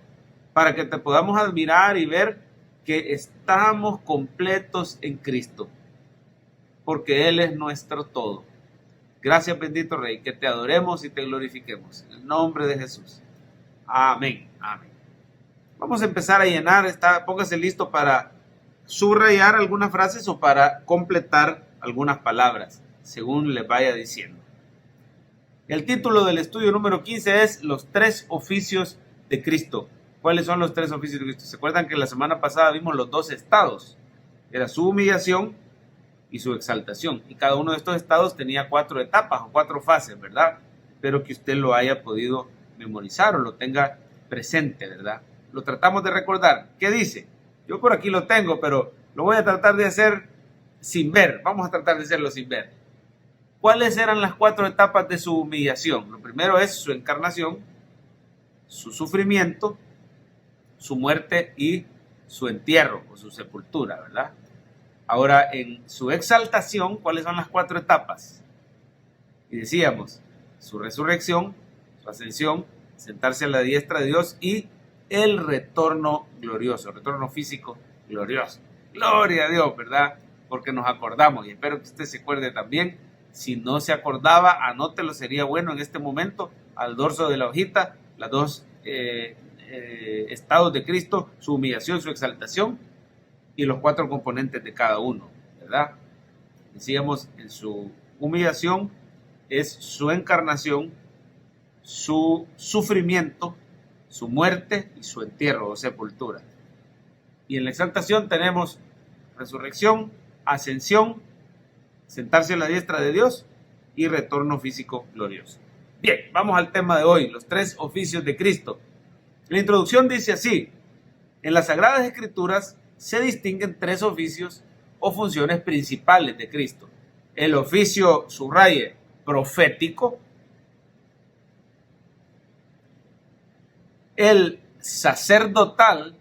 para que te podamos admirar y ver que estamos completos en Cristo, porque Él es nuestro todo. Gracias, bendito Rey, que te adoremos y te glorifiquemos. En el nombre de Jesús. Amén. Amén. Vamos a empezar a llenar. Póngase listo para subrayar algunas frases o para completar algunas palabras, según les vaya diciendo. El título del estudio número 15 es Los 3 oficios de Cristo. ¿Cuáles son los 3 oficios de Cristo? ¿Se acuerdan que la semana pasada vimos los 2 estados? Era su humillación y su exaltación. Y cada uno de estos estados tenía 4 etapas o 4 fases, ¿verdad? Espero que usted lo haya podido memorizar o lo tenga presente, ¿verdad? Lo tratamos de recordar. ¿Qué dice? Yo por aquí lo tengo, pero lo voy a tratar de hacer sin ver. Vamos a tratar de hacerlo sin ver. ¿Cuáles eran las 4 etapas de su humillación? Lo primero es su encarnación, su sufrimiento, su muerte y su entierro o su sepultura, ¿verdad? Ahora, en su exaltación, ¿cuáles son las 4 etapas? Y decíamos, su resurrección, su ascensión, sentarse a la diestra de Dios y el retorno glorioso, el retorno físico glorioso. Gloria a Dios, ¿verdad? Porque nos acordamos y espero que usted se acuerde también. Si no se acordaba, anótelo, sería bueno en este momento, al dorso de la hojita, las 2 estados de Cristo, su humillación, su exaltación y los 4 componentes de cada uno, ¿verdad? Decíamos, en su humillación es su encarnación, su sufrimiento, su muerte y su entierro o sepultura. Y en la exaltación tenemos resurrección, ascensión, sentarse a la diestra de Dios y retorno físico glorioso. Bien, vamos al tema de hoy, los 3 oficios de Cristo. La introducción dice así: en las Sagradas Escrituras se distinguen 3 oficios o funciones principales de Cristo. El oficio, subraye, profético, el sacerdotal,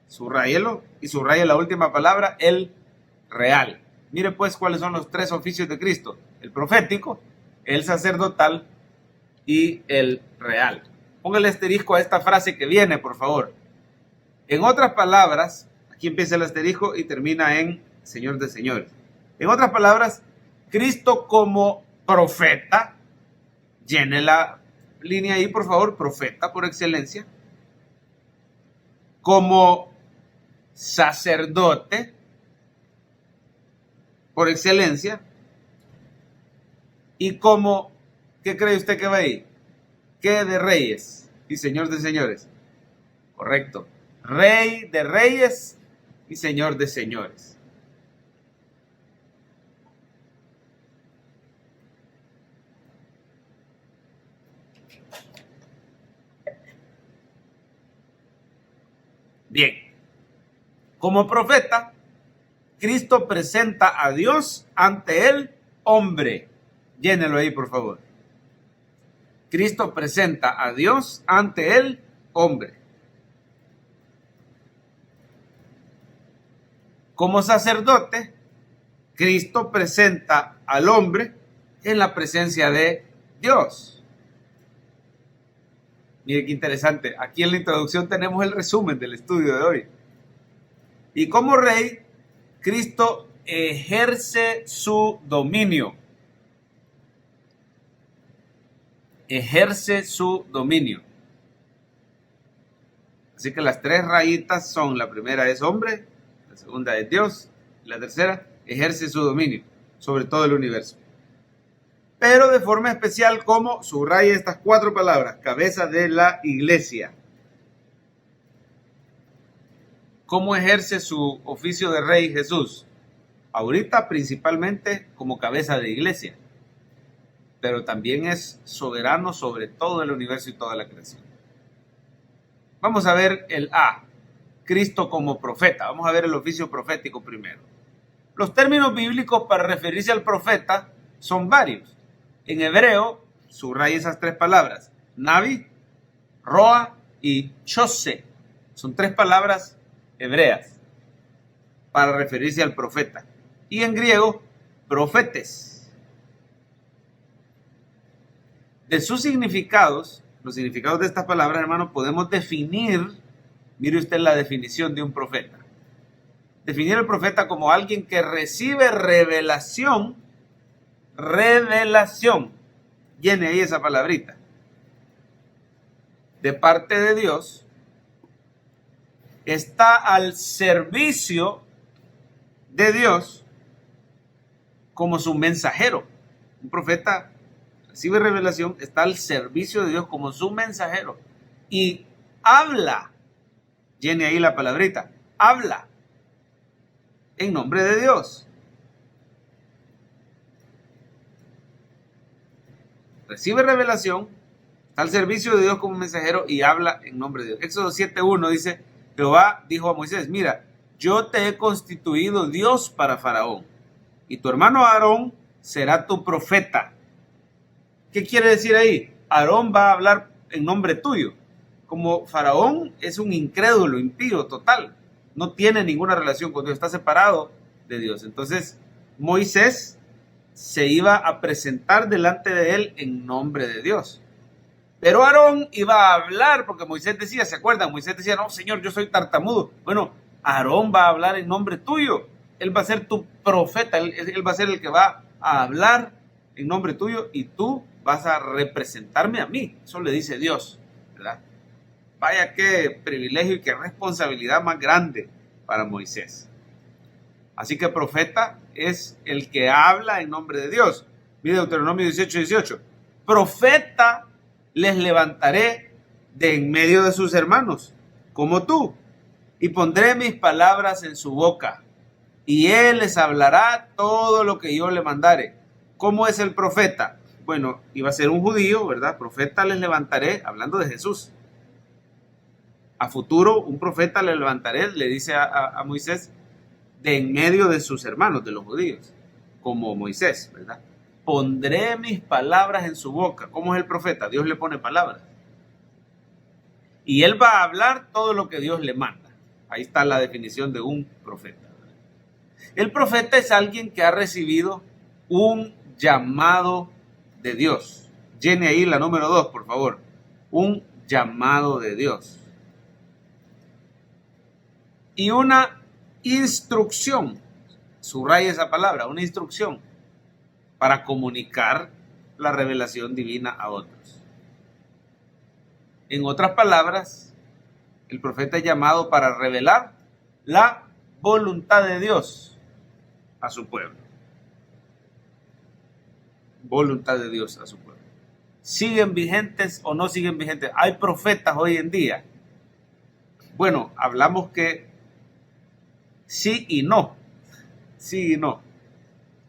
subrayelo y subraye la última palabra, el real. Mire pues cuáles son los 3 oficios de Cristo: el profético, el sacerdotal y el real. Póngale asterisco a esta frase que viene, por favor. En otras palabras, aquí empieza el asterisco y termina en Señor de señores. En otras palabras, Cristo como profeta, llene la línea ahí, por favor, profeta por excelencia, como sacerdote por excelencia, y como, ¿qué cree usted que va ahí? ¿Qué de reyes y señor de señores? Correcto, rey de reyes y señor de señores. Bien, como profeta, Cristo presenta a Dios ante el hombre. Llénelo ahí, por favor. Cristo presenta a Dios ante el hombre. Como sacerdote, Cristo presenta al hombre en la presencia de Dios. Mire qué interesante. Aquí en la introducción tenemos el resumen del estudio de hoy. Y como rey, Cristo ejerce su dominio. Ejerce su dominio. Así que las 3 rayitas son: la primera es hombre, la segunda es Dios, y la tercera ejerce su dominio sobre todo el universo. Pero de forma especial, como subraya estas 4 palabras: cabeza de la iglesia. ¿Cómo ejerce su oficio de rey Jesús? Ahorita principalmente como cabeza de iglesia, pero también es soberano sobre todo el universo y toda la creación. Vamos a ver el A, Cristo como profeta. Vamos a ver el oficio profético primero. Los términos bíblicos para referirse al profeta son varios. En hebreo, subraya esas tres palabras: Navi, Roa y Chose. Son tres palabras hebreas para referirse al profeta. Y en griego, profetes. De sus significados, los significados de estas palabras, hermanos, podemos definir, mire usted la definición de un profeta. Definir al profeta como alguien que recibe revelación, llene ahí esa palabrita, de parte de Dios, está al servicio de Dios como su mensajero. Un profeta recibe revelación, está al servicio de Dios como su mensajero y habla, llene ahí la palabrita, habla en nombre de Dios. Recibe revelación, está al servicio de Dios como mensajero y habla en nombre de Dios. Éxodo 7:1 dice: Jehová dijo a Moisés, mira, yo te he constituido Dios para Faraón, y tu hermano Aarón será tu profeta. ¿Qué quiere decir ahí? Aarón va a hablar en nombre tuyo. Como Faraón es un incrédulo, impío total, no tiene ninguna relación con Dios, está separado de Dios. Entonces Moisés se iba a presentar delante de él en nombre de Dios. Pero Aarón iba a hablar, porque Moisés decía, ¿se acuerdan? Moisés decía, no, Señor, yo soy tartamudo. Bueno, Aarón va a hablar en nombre tuyo. Él va a ser tu profeta, él va a ser el que va a hablar en nombre tuyo y tú vas a representarme a mí. Eso le dice Dios, ¿verdad? Vaya qué privilegio y qué responsabilidad más grande para Moisés. Así que profeta es el que habla en nombre de Dios. Mire Deuteronomio 18:18. Profeta les levantaré de en medio de sus hermanos, como tú, y pondré mis palabras en su boca, y él les hablará todo lo que yo le mandare. ¿Cómo es el profeta? Bueno, iba a ser un judío, ¿verdad? Profeta les levantaré, hablando de Jesús. A futuro, un profeta le levantaré, le dice a Moisés, de en medio de sus hermanos, de los judíos, como Moisés, ¿verdad? Pondré mis palabras en su boca. ¿Cómo es el profeta? Dios le pone palabras. Y él va a hablar todo lo que Dios le manda. Ahí está la definición de un profeta. El profeta es alguien que ha recibido un llamado de Dios. Llene ahí la número 2, por favor. Un llamado de Dios. Y una instrucción. Subraya esa palabra, una instrucción para comunicar la revelación divina a otros. En otras palabras, el profeta es llamado para revelar la voluntad de Dios a su pueblo. Voluntad de Dios a su pueblo. ¿Siguen vigentes o no siguen vigentes? ¿Hay profetas hoy en día? Bueno, hablamos que sí y no. Sí y no.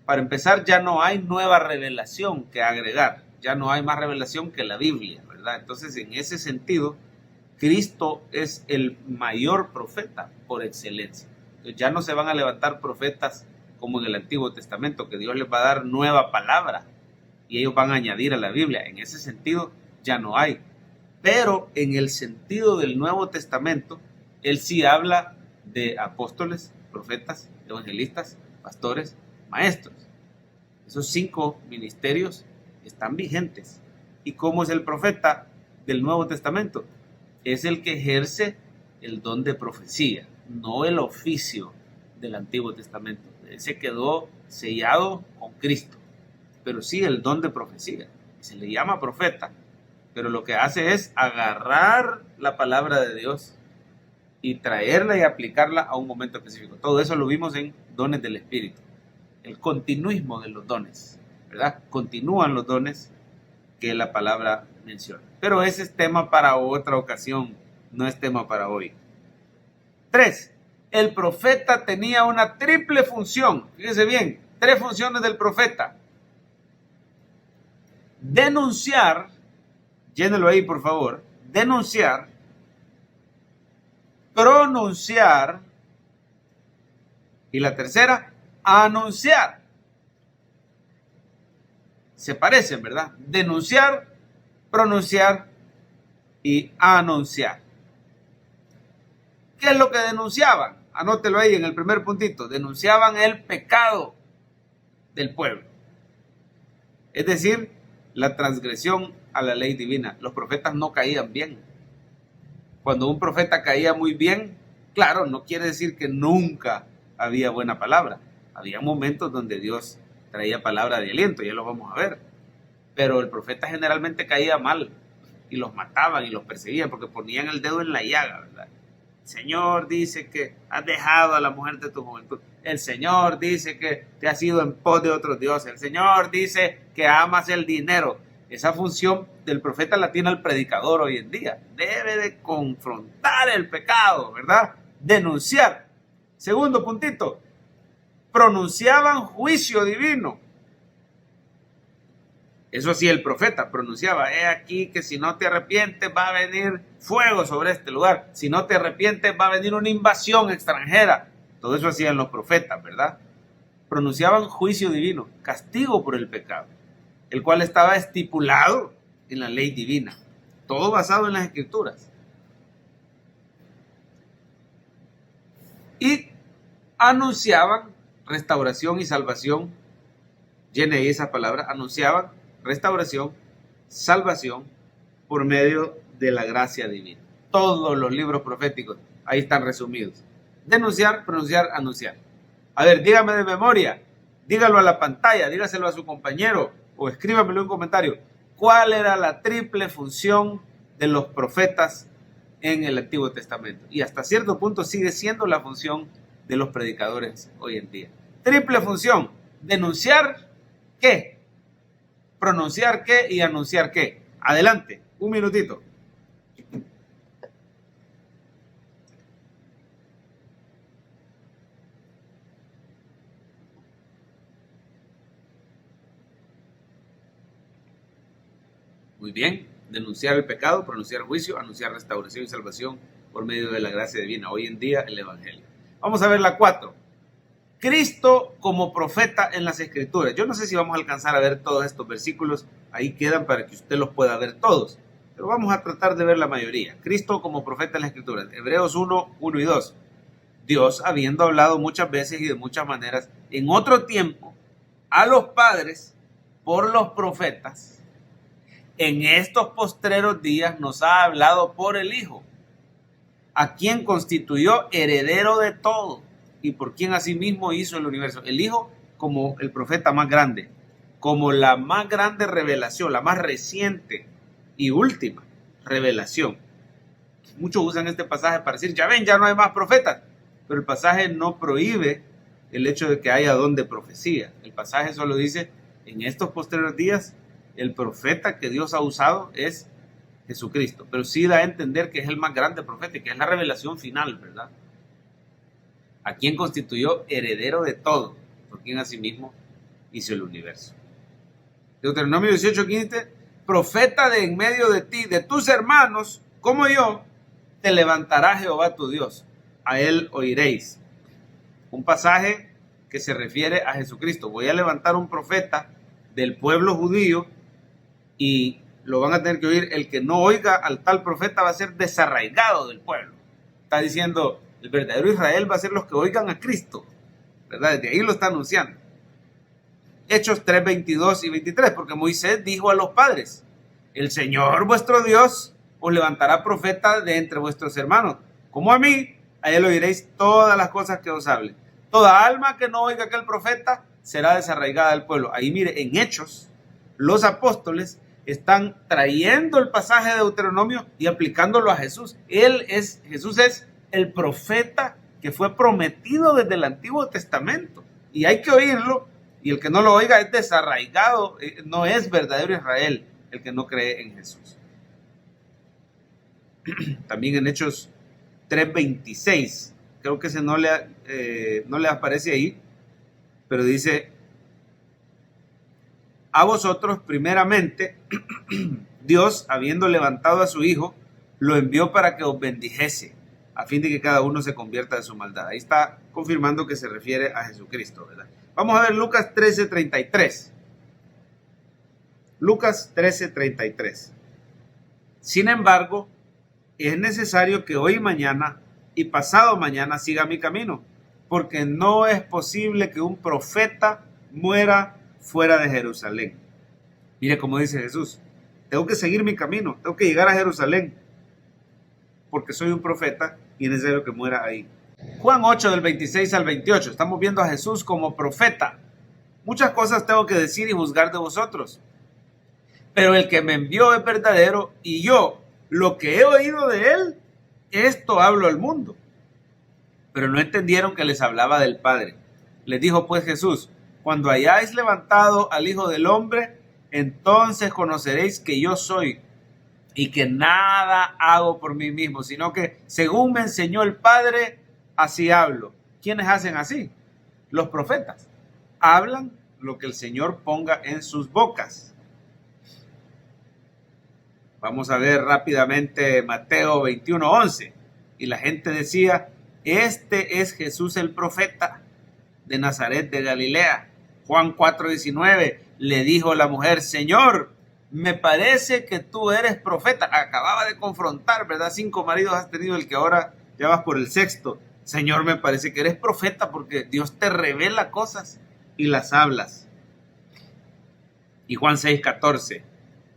Para empezar, ya no hay nueva revelación que agregar. Ya no hay más revelación que la Biblia, ¿verdad? Entonces, en ese sentido, Cristo es el mayor profeta por excelencia. Entonces, ya no se van a levantar profetas como en el Antiguo Testamento, que Dios les va a dar nueva palabra y ellos van a añadir a la Biblia. En ese sentido, ya no hay. Pero en el sentido del Nuevo Testamento, Él sí habla de apóstoles, profetas, evangelistas, pastores, maestros. Esos 5 ministerios están vigentes. ¿Y cómo es el profeta del Nuevo Testamento? Es el que ejerce el don de profecía, no el oficio del Antiguo Testamento. Él se quedó sellado con Cristo, pero sí el don de profecía. Se le llama profeta, pero lo que hace es agarrar la palabra de Dios y traerla y aplicarla a un momento específico. Todo eso lo vimos en dones del Espíritu. El continuismo de los dones, ¿verdad? Continúan los dones que la palabra menciona. Pero ese es tema para otra ocasión, no es tema para hoy. 3. el profeta tenía una triple función. Fíjense bien, 3 funciones del profeta. Denunciar, llénelo ahí por favor, denunciar, pronunciar y la tercera, anunciar. Se parecen, ¿verdad? Denunciar, pronunciar y anunciar. ¿Qué es lo que denunciaban? Anótelo ahí en el primer puntito. Denunciaban el pecado del pueblo. Es decir, la transgresión a la ley divina. Los profetas no caían bien. Cuando un profeta caía muy bien, claro, no quiere decir que nunca había buena palabra. Había momentos donde Dios traía palabra de aliento, ya lo vamos a ver. Pero el profeta generalmente caía mal y los mataban y los perseguían porque ponían el dedo en la llaga, ¿verdad? El Señor dice que has dejado a la mujer de tu juventud. El Señor dice que te has ido en pos de otros dioses. El Señor dice que amas el dinero. Esa función del profeta la tiene el predicador hoy en día. Debe de confrontar el pecado, ¿verdad? Denunciar. Segundo puntito, pronunciaban juicio divino. Eso sí, el profeta pronunciaba, he aquí que si no te arrepientes va a venir fuego sobre este lugar. Si no te arrepientes va a venir una invasión extranjera. Todo eso hacían los profetas, ¿verdad? Pronunciaban juicio divino, castigo por el pecado, el cual estaba estipulado en la ley divina. Todo basado en las escrituras. Y anunciaban restauración y salvación. Llene ahí esa palabra. Anunciaban restauración, salvación por medio de la gracia divina. Todos los libros proféticos ahí están resumidos. Denunciar, pronunciar, anunciar. A ver, dígame de memoria, dígalo a la pantalla, dígaselo a su compañero o escríbamelo en un comentario. ¿Cuál era la triple función de los profetas en el Antiguo Testamento? Y hasta cierto punto sigue siendo la función de los predicadores hoy en día. Triple función: denunciar qué, pronunciar qué y anunciar qué. Adelante, un minutito. Muy bien, denunciar el pecado, pronunciar juicio, anunciar restauración y salvación por medio de la gracia divina. Hoy en día el Evangelio. Vamos a ver la 4. Cristo como profeta en las Escrituras. Yo no sé si vamos a alcanzar a ver todos estos versículos. Ahí quedan para que usted los pueda ver todos. Pero vamos a tratar de ver la mayoría. Cristo como profeta en las Escrituras. Hebreos 1, 1 y 2. Dios, habiendo hablado muchas veces y de muchas maneras en otro tiempo a los padres por los profetas, en estos postreros días nos ha hablado por el Hijo, a quien constituyó heredero de todo y por quien asimismo hizo el universo. El Hijo como el profeta más grande, como la más grande revelación, la más reciente y última revelación. Muchos usan este pasaje para decir, ya ven, ya no hay más profetas, pero el pasaje no prohíbe el hecho de que haya don de profecía. El pasaje solo dice, en estos postreros días, el profeta que Dios ha usado es Jesucristo, pero sí da a entender que es el más grande profeta y que es la revelación final, ¿verdad? A quien constituyó heredero de todo, por quien asimismo hizo el universo. Deuteronomio 18:15, profeta de en medio de ti, de tus hermanos, como yo, te levantará Jehová tu Dios, a él oiréis. Un pasaje que se refiere a Jesucristo. Voy a levantar un profeta del pueblo judío y lo van a tener que oír. El que no oiga al tal profeta va a ser desarraigado del pueblo. Está diciendo, el verdadero Israel va a ser los que oigan a Cristo, ¿verdad? Desde ahí lo está anunciando. Hechos 3, 22 y 23, porque Moisés dijo a los padres, el Señor vuestro Dios os levantará profeta de entre vuestros hermanos, como a mí, a él oiréis todas las cosas que os hable. Toda alma que no oiga aquel profeta será desarraigada del pueblo. Ahí mire, en Hechos, los apóstoles están trayendo el pasaje de Deuteronomio y aplicándolo a Jesús. Jesús es el profeta que fue prometido desde el Antiguo Testamento. Y hay que oírlo, y el que no lo oiga es desarraigado, no es verdadero Israel el que no cree en Jesús. También en Hechos 3:26, creo que ese no le aparece ahí, pero dice: a vosotros primeramente Dios, habiendo levantado a su Hijo, lo envió para que os bendijese, a fin de que cada uno se convierta de su maldad. Ahí está confirmando que se refiere a Jesucristo, ¿verdad? Vamos a ver Lucas 13:33. Lucas 13:33. Sin embargo, es necesario que hoy y mañana y pasado mañana siga mi camino, porque no es posible que un profeta muera fuera de Jerusalén. Mire cómo dice Jesús: tengo que seguir mi camino, tengo que llegar a Jerusalén, porque soy un profeta y es necesario que muera ahí. Juan 8 del 26 al 28, estamos viendo a Jesús como profeta. Muchas cosas tengo que decir y juzgar de vosotros, pero el que me envió es verdadero, y yo, lo que he oído de él, esto hablo al mundo. Pero no entendieron que les hablaba del Padre. Les dijo pues Jesús: cuando hayáis levantado al Hijo del Hombre, entonces conoceréis que yo soy, y que nada hago por mí mismo, sino que según me enseñó el Padre, así hablo. ¿Quiénes hacen así? Los profetas. Hablan lo que el Señor ponga en sus bocas. Vamos a ver rápidamente Mateo 21:11. Y la gente decía: este es Jesús el profeta de Nazaret de Galilea. Juan 4:19, le dijo la mujer: Señor, me parece que tú eres profeta. Acababa de confrontar, ¿verdad? 5 maridos has tenido, el que ahora ya vas por el 6º. Señor, me parece que eres profeta, porque Dios te revela cosas y las hablas. Y Juan 6:14.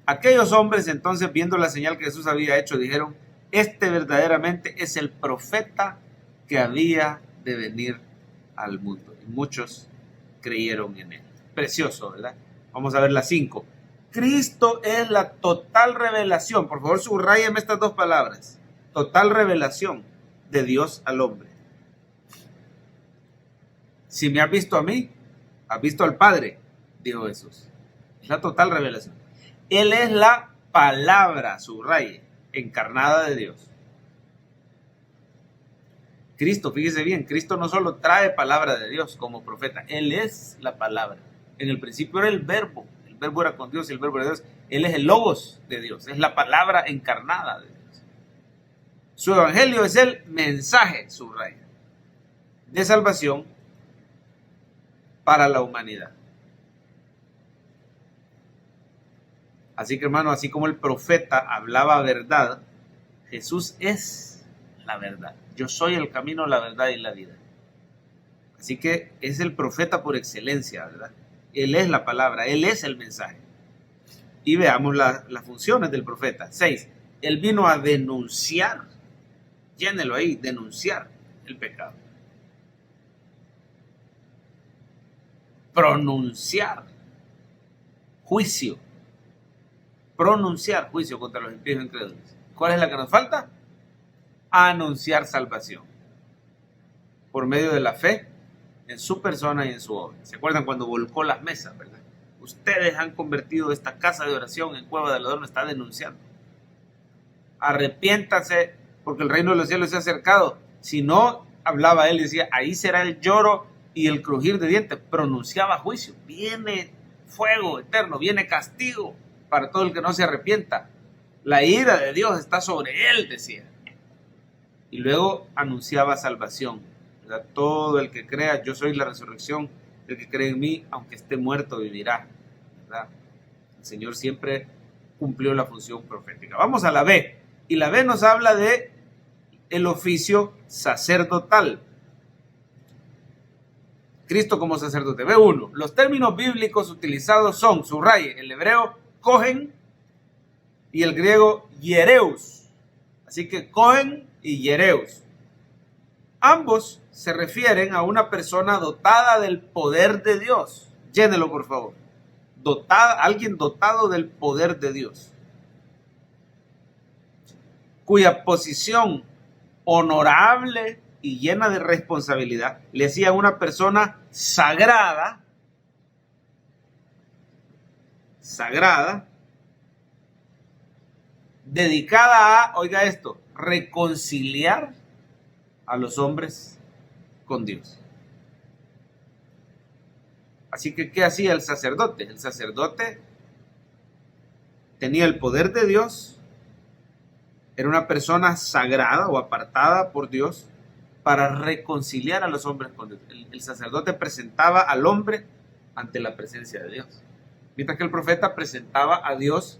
Aquellos hombres entonces, viendo la señal que Jesús había hecho, dijeron: este verdaderamente es el profeta que había de venir al mundo. Y muchos creyeron en él. Precioso, ¿verdad? Vamos a ver la 5. Cristo es la total revelación. Por favor, subráyeme estas dos palabras. Total revelación de Dios al hombre. Si me has visto a mí, has visto al Padre, dijo Jesús. Es la total revelación. Él es la palabra, subraye, encarnada de Dios. Cristo, fíjese bien, Cristo no solo trae palabra de Dios como profeta, Él es la palabra. En el principio era el verbo era con Dios y el verbo era Dios. Él es el logos de Dios, es la palabra encarnada de Dios. Su evangelio es el mensaje, subraya, de salvación para la humanidad. Así que, hermano, así como el profeta hablaba verdad, Jesús es la verdad. Yo soy el camino, la verdad y la vida. Así que es el profeta por excelencia, ¿verdad? Él es la palabra, Él es el mensaje. Y veamos las funciones del profeta. 6. Él vino a denunciar, llénelo ahí, denunciar el pecado. Pronunciar juicio. Pronunciar juicio contra los impíos e incrédulos. ¿Cuál es la que nos falta? Anunciar salvación por medio de la fe en su persona y en su obra. ¿Se acuerdan cuando volcó las mesas, verdad? Ustedes han convertido esta casa de oración en cueva de ladrones. Está denunciando. Arrepiéntase, porque el reino de los cielos se ha acercado. Si no, hablaba él y decía: ahí será el lloro y el crujir de dientes. Pronunciaba juicio. Viene fuego eterno, viene castigo para todo el que no se arrepienta. La ira de Dios está sobre él, decía. Y luego anunciaba salvación. ¿Verdad? Todo el que crea, yo soy la resurrección, el que cree en mí, aunque esté muerto, vivirá. ¿Verdad? El Señor siempre cumplió la función profética. Vamos a la B. Y la B nos habla de el oficio sacerdotal. Cristo como sacerdote. B1. Los términos bíblicos utilizados son, subraye, el hebreo Cohen y el griego Hiereus. Así que Cohen y Hiereus. Ambos se refieren a una persona dotada del poder de Dios. Llénelo, por favor. Alguien dotado del poder de Dios, cuya posición honorable y llena de responsabilidad le hacía a una persona sagrada, dedicada a, oiga esto, reconciliar a los hombres con Dios. Así que, ¿qué hacía el sacerdote? El sacerdote tenía el poder de Dios, era una persona sagrada o apartada por Dios para reconciliar a los hombres con Dios. El sacerdote presentaba al hombre ante la presencia de Dios, mientras que el profeta presentaba a Dios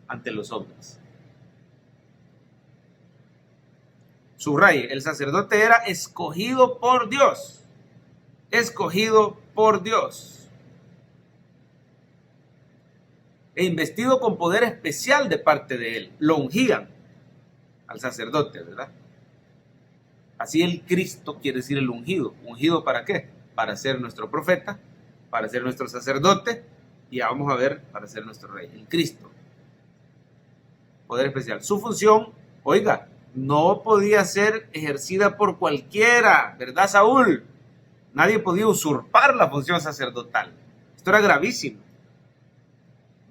ante los hombres. Subraye, el sacerdote era escogido por Dios, escogido por Dios, e investido con poder especial de parte de él. Lo ungían al sacerdote, ¿verdad? Así el Cristo quiere decir el ungido. ¿Ungido para qué? Para ser nuestro profeta, para ser nuestro sacerdote, y ya vamos a ver, para ser nuestro rey, el Cristo. Poder especial. Su función, oiga, no podía ser ejercida por cualquiera, ¿verdad, Saúl? Nadie podía usurpar la función sacerdotal. Esto era gravísimo.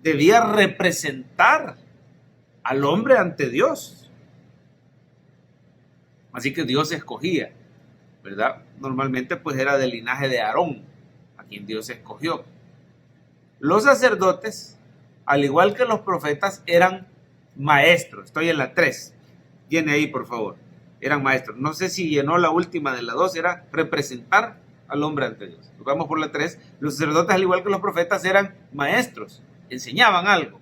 Debía representar al hombre ante Dios. Así que Dios escogía, ¿verdad? Normalmente pues era del linaje de Aarón, a quien Dios escogió. Los sacerdotes, al igual que los profetas, eran maestros. Estoy en la 3. Viene ahí, por favor. Eran maestros. No sé si llenó la última de la 2, era representar al hombre ante Dios. Vamos por la 3. Los sacerdotes, al igual que los profetas, eran maestros. Enseñaban algo.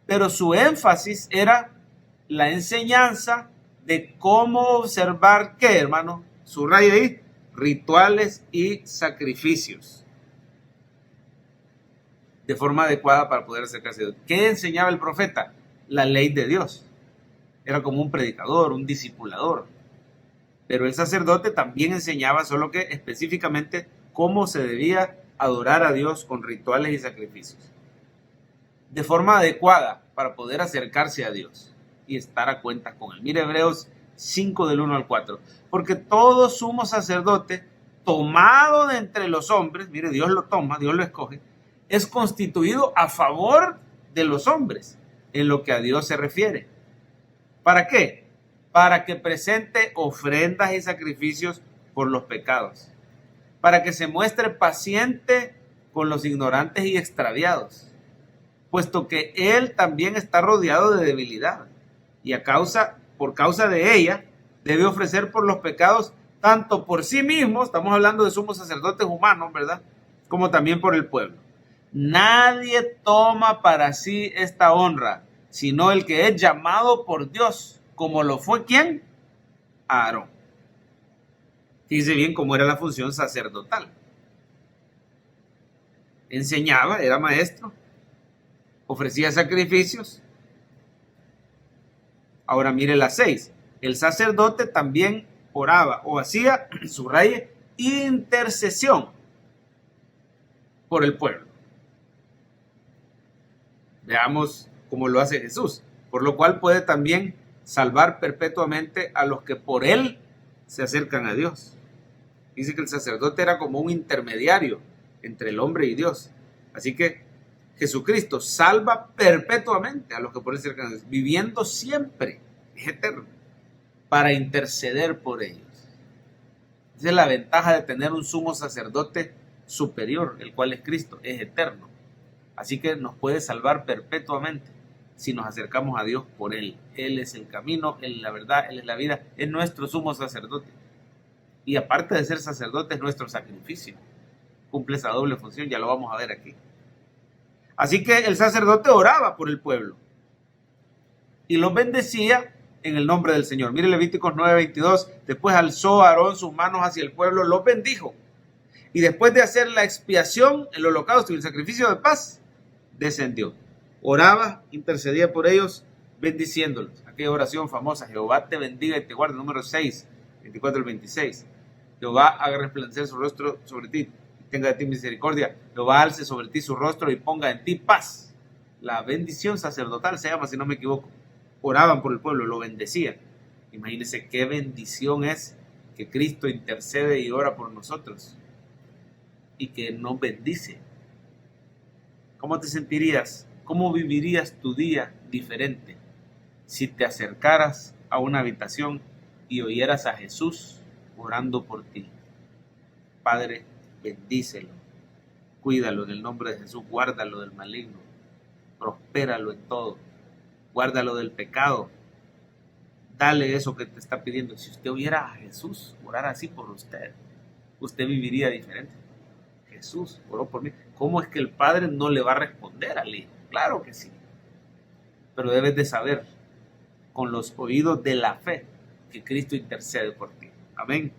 Pero su énfasis era la enseñanza de cómo observar, ¿qué, hermano? Subraya ahí, rituales y sacrificios, de forma adecuada para poder acercarse a Dios. ¿Qué enseñaba el profeta? La ley de Dios. Era como un predicador, un discipulador. Pero el sacerdote también enseñaba, solo que específicamente cómo se debía adorar a Dios con rituales y sacrificios, de forma adecuada para poder acercarse a Dios y estar a cuenta con él. Mire Hebreos 5 del 1 al 4. Porque todo sumo sacerdote tomado de entre los hombres, mire, Dios lo toma, Dios lo escoge, es constituido a favor de los hombres en lo que a Dios se refiere. ¿Para qué? Para que presente ofrendas y sacrificios por los pecados, para que se muestre paciente con los ignorantes y extraviados, puesto que él también está rodeado de debilidad, y por causa de ella debe ofrecer por los pecados tanto por sí mismo, estamos hablando de sumos sacerdotes humanos, ¿verdad?, como también por el pueblo. Nadie toma para sí esta honra, sino el que es llamado por Dios, como lo fue ¿quién? Aarón. Fíjense bien cómo era la función sacerdotal. Enseñaba, era maestro, ofrecía sacrificios. Ahora mire la 6. El sacerdote también oraba o hacía, subraye, intercesión por el pueblo. Veamos cómo lo hace Jesús, por lo cual puede también salvar perpetuamente a los que por él se acercan a Dios. Dice que el sacerdote era como un intermediario entre el hombre y Dios. Así que Jesucristo salva perpetuamente a los que por él se acercan a Dios, viviendo siempre, es eterno, para interceder por ellos. Esa es la ventaja de tener un sumo sacerdote superior, el cual es Cristo, es eterno. Así que nos puede salvar perpetuamente si nos acercamos a Dios por él. Él es el camino, él es la verdad, él es la vida, es nuestro sumo sacerdote. Y aparte de ser sacerdote, es nuestro sacrificio. Cumple esa doble función, ya lo vamos a ver aquí. Así que el sacerdote oraba por el pueblo y los bendecía en el nombre del Señor. Mire Levíticos 9:22. Después alzó Aarón sus manos hacia el pueblo, los bendijo. Y después de hacer la expiación, el holocausto y el sacrificio de paz, descendió. Oraba, intercedía por ellos, bendiciéndolos. Aquella oración famosa: Jehová te bendiga y te guarde, número 6, 24 al 26. Jehová haga resplandecer su rostro sobre ti, tenga de ti misericordia. Jehová alce sobre ti su rostro y ponga en ti paz. La bendición sacerdotal se llama, si no me equivoco. Oraban por el pueblo, lo bendecían. Imagínense qué bendición es que Cristo intercede y ora por nosotros y que nos bendice. ¿Cómo te sentirías? ¿Cómo vivirías tu día diferente si te acercaras a una habitación y oyeras a Jesús orando por ti. Padre, bendícelo, cuídalo en el nombre de Jesús, guárdalo del maligno, prospéralo en todo, guárdalo del pecado, dale eso que te está pidiendo. Si usted oyera a Jesús orar así por usted, usted viviría diferente. Jesús oró por mí. ¿Cómo es que el Padre no le va a responder al Hijo? Claro que sí, pero debes de saber con los oídos de la fe que Cristo intercede por ti. Amén.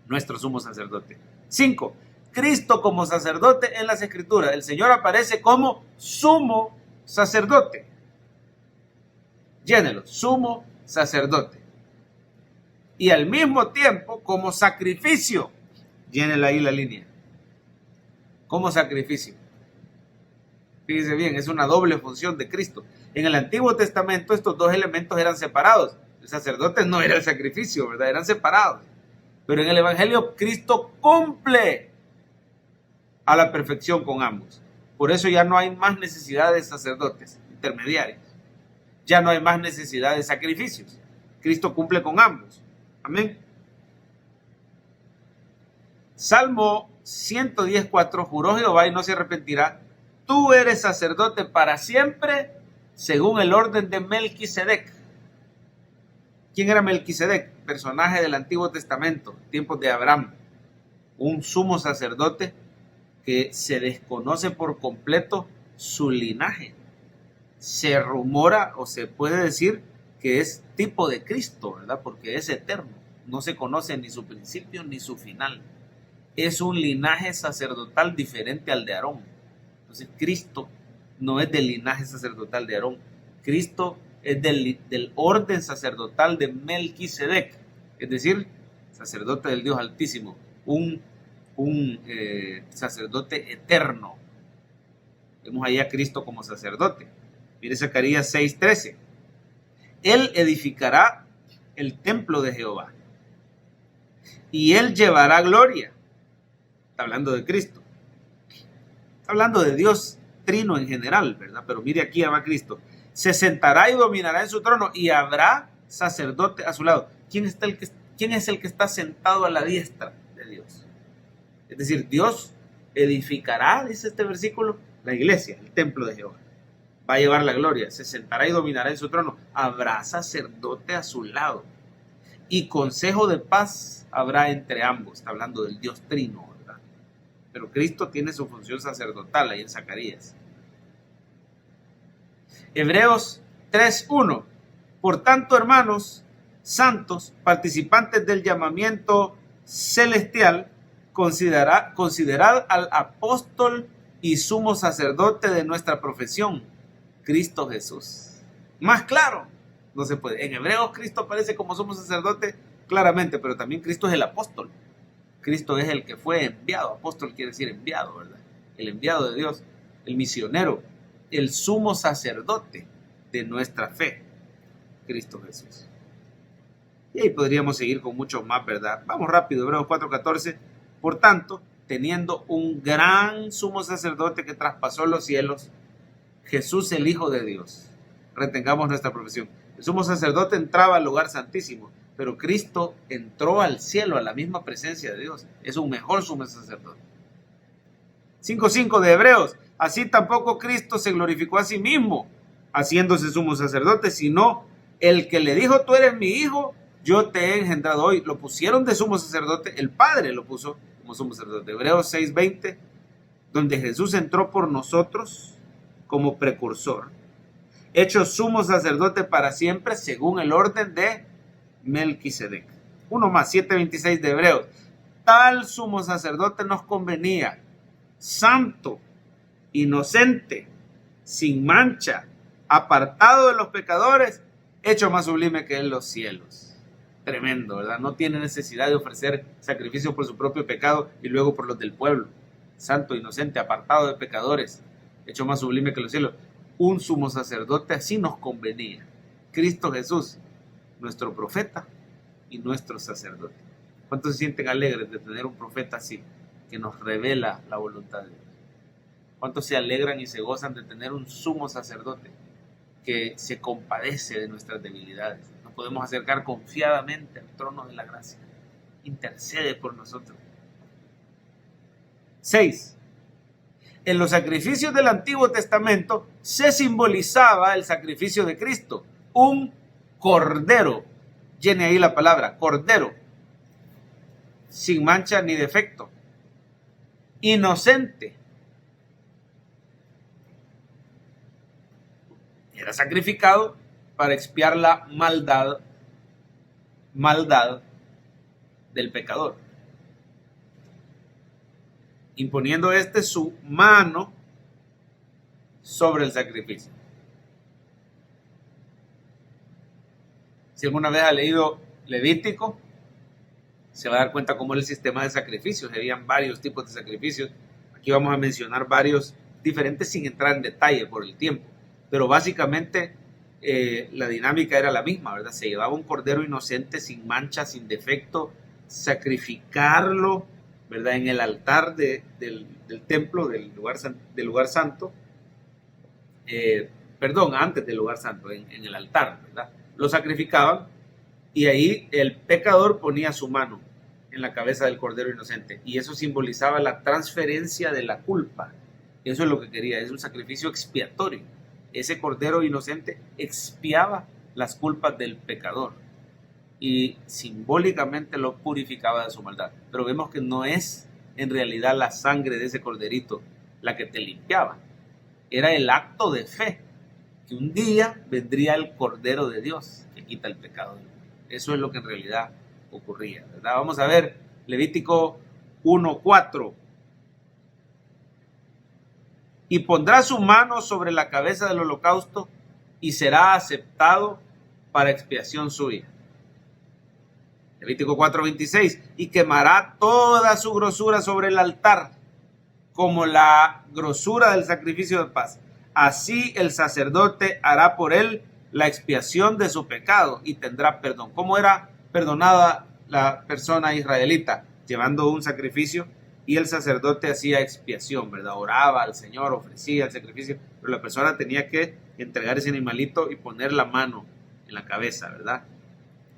Nuestro sumo sacerdote. 5. Cristo como sacerdote en las Escrituras. El Señor aparece como sumo sacerdote. Llénelo, sumo sacerdote. Y al mismo tiempo como sacrificio. Llénela ahí la línea. Como sacrificio. Fíjese bien, es una doble función de Cristo. En el Antiguo Testamento estos dos elementos eran separados. El sacerdote no era el sacrificio, ¿verdad? Eran separados. Pero en el Evangelio Cristo cumple a la perfección con ambos. Por eso ya no hay más necesidad de sacerdotes intermediarios. Ya no hay más necesidad de sacrificios. Cristo cumple con ambos. Amén. Salmo 110:4. Juró Jehová y no se arrepentirá. Tú eres sacerdote para siempre, según el orden de Melquisedec. ¿Quién era Melquisedec? Personaje del Antiguo Testamento, tiempos de Abraham. Un sumo sacerdote que se desconoce por completo su linaje. Se rumora o se puede decir que es tipo de Cristo, ¿verdad? Porque es eterno. No se conoce ni su principio ni su final. Es un linaje sacerdotal diferente al de Aarón. Entonces Cristo no es del linaje sacerdotal de Aarón. Cristo es del orden sacerdotal de Melquisedec, es decir, sacerdote del Dios Altísimo, un sacerdote eterno. Vemos ahí a Cristo como sacerdote. Mire Zacarías 6:13. Él edificará el templo de Jehová y él llevará gloria. Está hablando de Cristo. Está hablando de Dios trino en general, ¿verdad? Pero mire aquí va Cristo. Se sentará y dominará en su trono y habrá sacerdote a su lado. ¿Quién es el que está sentado a la diestra de Dios? Es decir, Dios edificará, dice este versículo, la iglesia, el templo de Jehová. Va a llevar la gloria, se sentará y dominará en su trono. Habrá sacerdote a su lado. Y consejo de paz habrá entre ambos. Está hablando del Dios trino, ¿verdad? Pero Cristo tiene su función sacerdotal ahí en Zacarías. Hebreos 3:1. Por tanto, hermanos santos, participantes del llamamiento celestial, considerad al apóstol y sumo sacerdote de nuestra profesión, Cristo Jesús. Más claro, no se puede. En Hebreos Cristo aparece como sumo sacerdote claramente, pero también Cristo es el apóstol. Cristo es el que fue enviado. Apóstol quiere decir enviado, ¿verdad? El enviado de Dios, el misionero, el sumo sacerdote de nuestra fe, Cristo Jesús. Y ahí podríamos seguir con mucho más, ¿verdad? Vamos rápido, Hebreos 4:14. Por tanto, teniendo un gran sumo sacerdote que traspasó los cielos, Jesús el Hijo de Dios. Retengamos nuestra profesión. El sumo sacerdote entraba al lugar santísimo, pero Cristo entró al cielo, a la misma presencia de Dios. Es un mejor sumo sacerdote. 5:5 de Hebreos. Así tampoco Cristo se glorificó a sí mismo, haciéndose sumo sacerdote, sino el que le dijo: tú eres mi hijo, yo te he engendrado hoy. Lo pusieron de sumo sacerdote, el Padre lo puso como sumo sacerdote. Hebreos 6:20, donde Jesús entró por nosotros como precursor, hecho sumo sacerdote para siempre, según el orden de Melquisedec. Uno más, 7:26 de Hebreos. Tal sumo sacerdote nos convenía, santo, inocente, sin mancha, apartado de los pecadores, hecho más sublime que en los cielos. Tremendo, ¿verdad? No tiene necesidad de ofrecer sacrificio por su propio pecado y luego por los del pueblo. Santo, inocente, apartado de pecadores, hecho más sublime que los cielos. Un sumo sacerdote así nos convenía. Cristo Jesús, nuestro profeta y nuestro sacerdote. ¿Cuántos se sienten alegres de tener un profeta así, que nos revela la voluntad de Dios? ¿Cuántos se alegran y se gozan de tener un sumo sacerdote que se compadece de nuestras debilidades? Nos podemos acercar confiadamente al trono de la gracia intercede por nosotros. 6. En los sacrificios del Antiguo Testamento se simbolizaba el sacrificio de Cristo, un cordero, llene ahí la palabra, cordero, sin mancha ni defecto, inocente. Era sacrificado para expiar la maldad del pecador, imponiendo su mano sobre el sacrificio. Si alguna vez ha leído Levítico, se va a dar cuenta cómo era el sistema de sacrificios. Habían varios tipos de sacrificios. Aquí vamos a mencionar varios diferentes sin entrar en detalle por el tiempo. Pero básicamente la dinámica era la misma, ¿verdad? Se llevaba un cordero inocente, sin mancha, sin defecto, sacrificarlo, ¿verdad? En el altar del templo, del lugar santo. Antes del lugar santo, en el altar, ¿verdad? Lo sacrificaban y ahí el pecador ponía su mano en la cabeza del cordero inocente y eso simbolizaba la transferencia de la culpa. Eso es lo que quería, es un sacrificio expiatorio. Ese cordero inocente expiaba las culpas del pecador y simbólicamente lo purificaba de su maldad. Pero vemos que no es en realidad la sangre de ese corderito la que te limpiaba. Era el acto de fe, que un día vendría el Cordero de Dios que quita el pecado del mundo. Eso es lo que en realidad ocurría, ¿verdad? Vamos a ver Levítico 1:4. Y pondrá su mano sobre la cabeza del holocausto y será aceptado para expiación suya. Levítico 4:26. Y quemará toda su grosura sobre el altar, como la grosura del sacrificio de paz. Así el sacerdote hará por él la expiación de su pecado y tendrá perdón. ¿Cómo era perdonada la persona israelita? Llevando un sacrificio y el sacerdote hacía expiación, ¿verdad? Oraba al Señor, ofrecía el sacrificio, pero la persona tenía que entregar ese animalito y poner la mano en la cabeza, ¿verdad?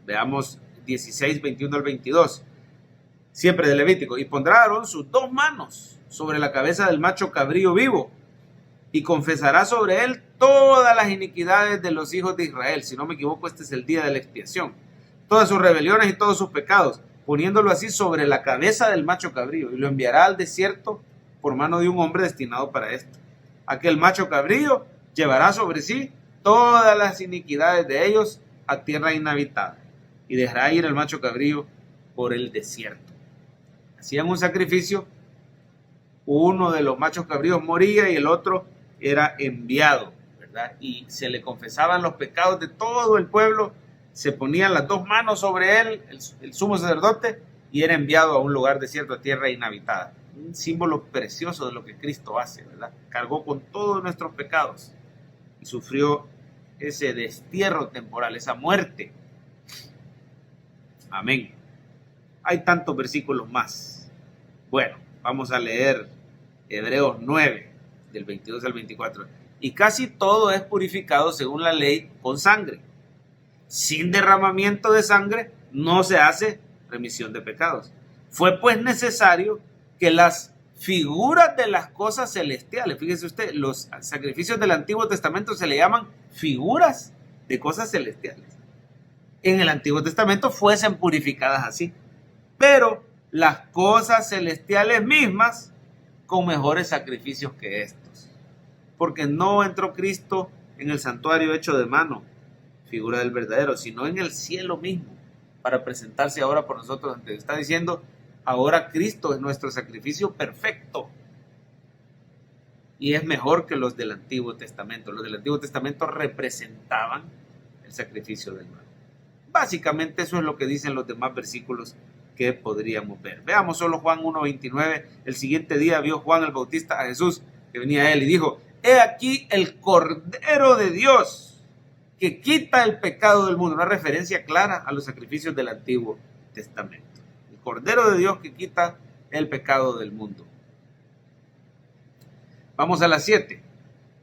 Veamos 16, 21 al 22. Siempre de Levítico. Y pondrá Aarón sus 2 manos sobre la cabeza del macho cabrío vivo y confesará sobre él todas las iniquidades de los hijos de Israel. Si no me equivoco, este es el día de la expiación. Todas sus rebeliones y todos sus pecados, poniéndolo así sobre la cabeza del macho cabrío, y lo enviará al desierto por mano de un hombre destinado para esto. Aquel macho cabrío llevará sobre sí todas las iniquidades de ellos a tierra inhabitada, y dejará ir el macho cabrío por el desierto. Hacían un sacrificio, uno de los machos cabríos moría y el otro era enviado, ¿verdad? Y se le confesaban los pecados de todo el pueblo, se ponían las 2 manos sobre él, el sumo sacerdote, y era enviado a un lugar desierto, a tierra inhabitada. Un símbolo precioso de lo que Cristo hace, ¿verdad? Cargó con todos nuestros pecados y sufrió ese destierro temporal, esa muerte. Amén. Hay tantos versículos más. Bueno, vamos a leer Hebreos 9, del 22 al 24. Y casi todo es purificado según la ley con sangre. Sin derramamiento de sangre no se hace remisión de pecados. Fue pues necesario que las figuras de las cosas celestiales, fíjese usted, los sacrificios del Antiguo Testamento se le llaman figuras de cosas celestiales. En el Antiguo Testamento fuesen purificadas así, pero las cosas celestiales mismas con mejores sacrificios que estos, porque no entró Cristo en el santuario hecho de mano, figura del verdadero, sino en el cielo mismo, para presentarse ahora por nosotros ante Dios. Está diciendo, ahora Cristo es nuestro sacrificio perfecto y es mejor que los del Antiguo Testamento. Los del Antiguo Testamento representaban el sacrificio del mal. Básicamente eso es lo que dicen los demás versículos que podríamos ver. Veamos solo Juan 1:29. El siguiente día vio Juan el Bautista a Jesús que venía a él y dijo: he aquí el Cordero de Dios que quita el pecado del mundo. Una referencia clara a los sacrificios del Antiguo Testamento. El Cordero de Dios que quita el pecado del mundo. Vamos a las 7.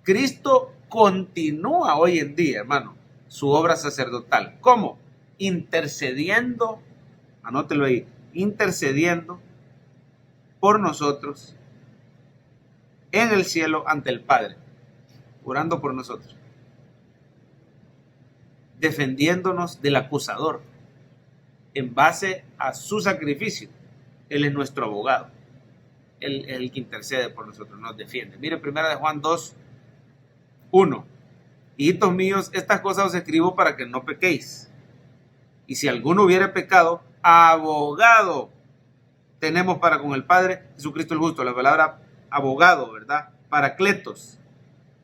Cristo continúa hoy en día, hermano, su obra sacerdotal. ¿Cómo? Intercediendo, anótelo ahí, intercediendo por nosotros en el cielo ante el Padre, orando por nosotros, defendiéndonos del acusador en base a su sacrificio. Él es nuestro abogado, Él es el que intercede por nosotros, nos defiende. Mire, 1 de Juan 2, 1. Hijitos míos, estas cosas os escribo para que no pequéis. Y si alguno hubiere pecado, abogado tenemos para con el Padre, Jesucristo el justo. La palabra abogado, ¿verdad? Paracletos,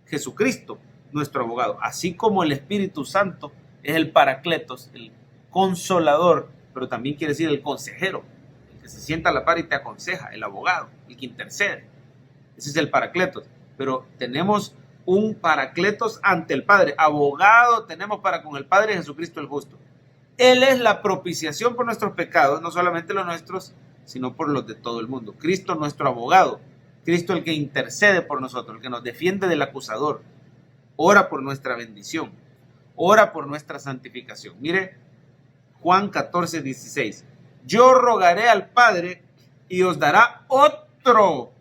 Jesucristo, nuestro abogado. Así como el Espíritu Santo es el paracletos, el consolador, pero también quiere decir el consejero, el que se sienta a la par y te aconseja, el abogado, el que intercede. Ese es el paracletos. Pero tenemos un paracletos ante el Padre. Abogado tenemos para con el Padre, Jesucristo el justo. Él es la propiciación por nuestros pecados, no solamente los nuestros, sino por los de todo el mundo. Cristo nuestro abogado. Cristo el que intercede por nosotros, el que nos defiende del acusador. Ora por nuestra bendición. Ora por nuestra santificación. Mire, Juan 14, 16. Yo rogaré al Padre y os dará otro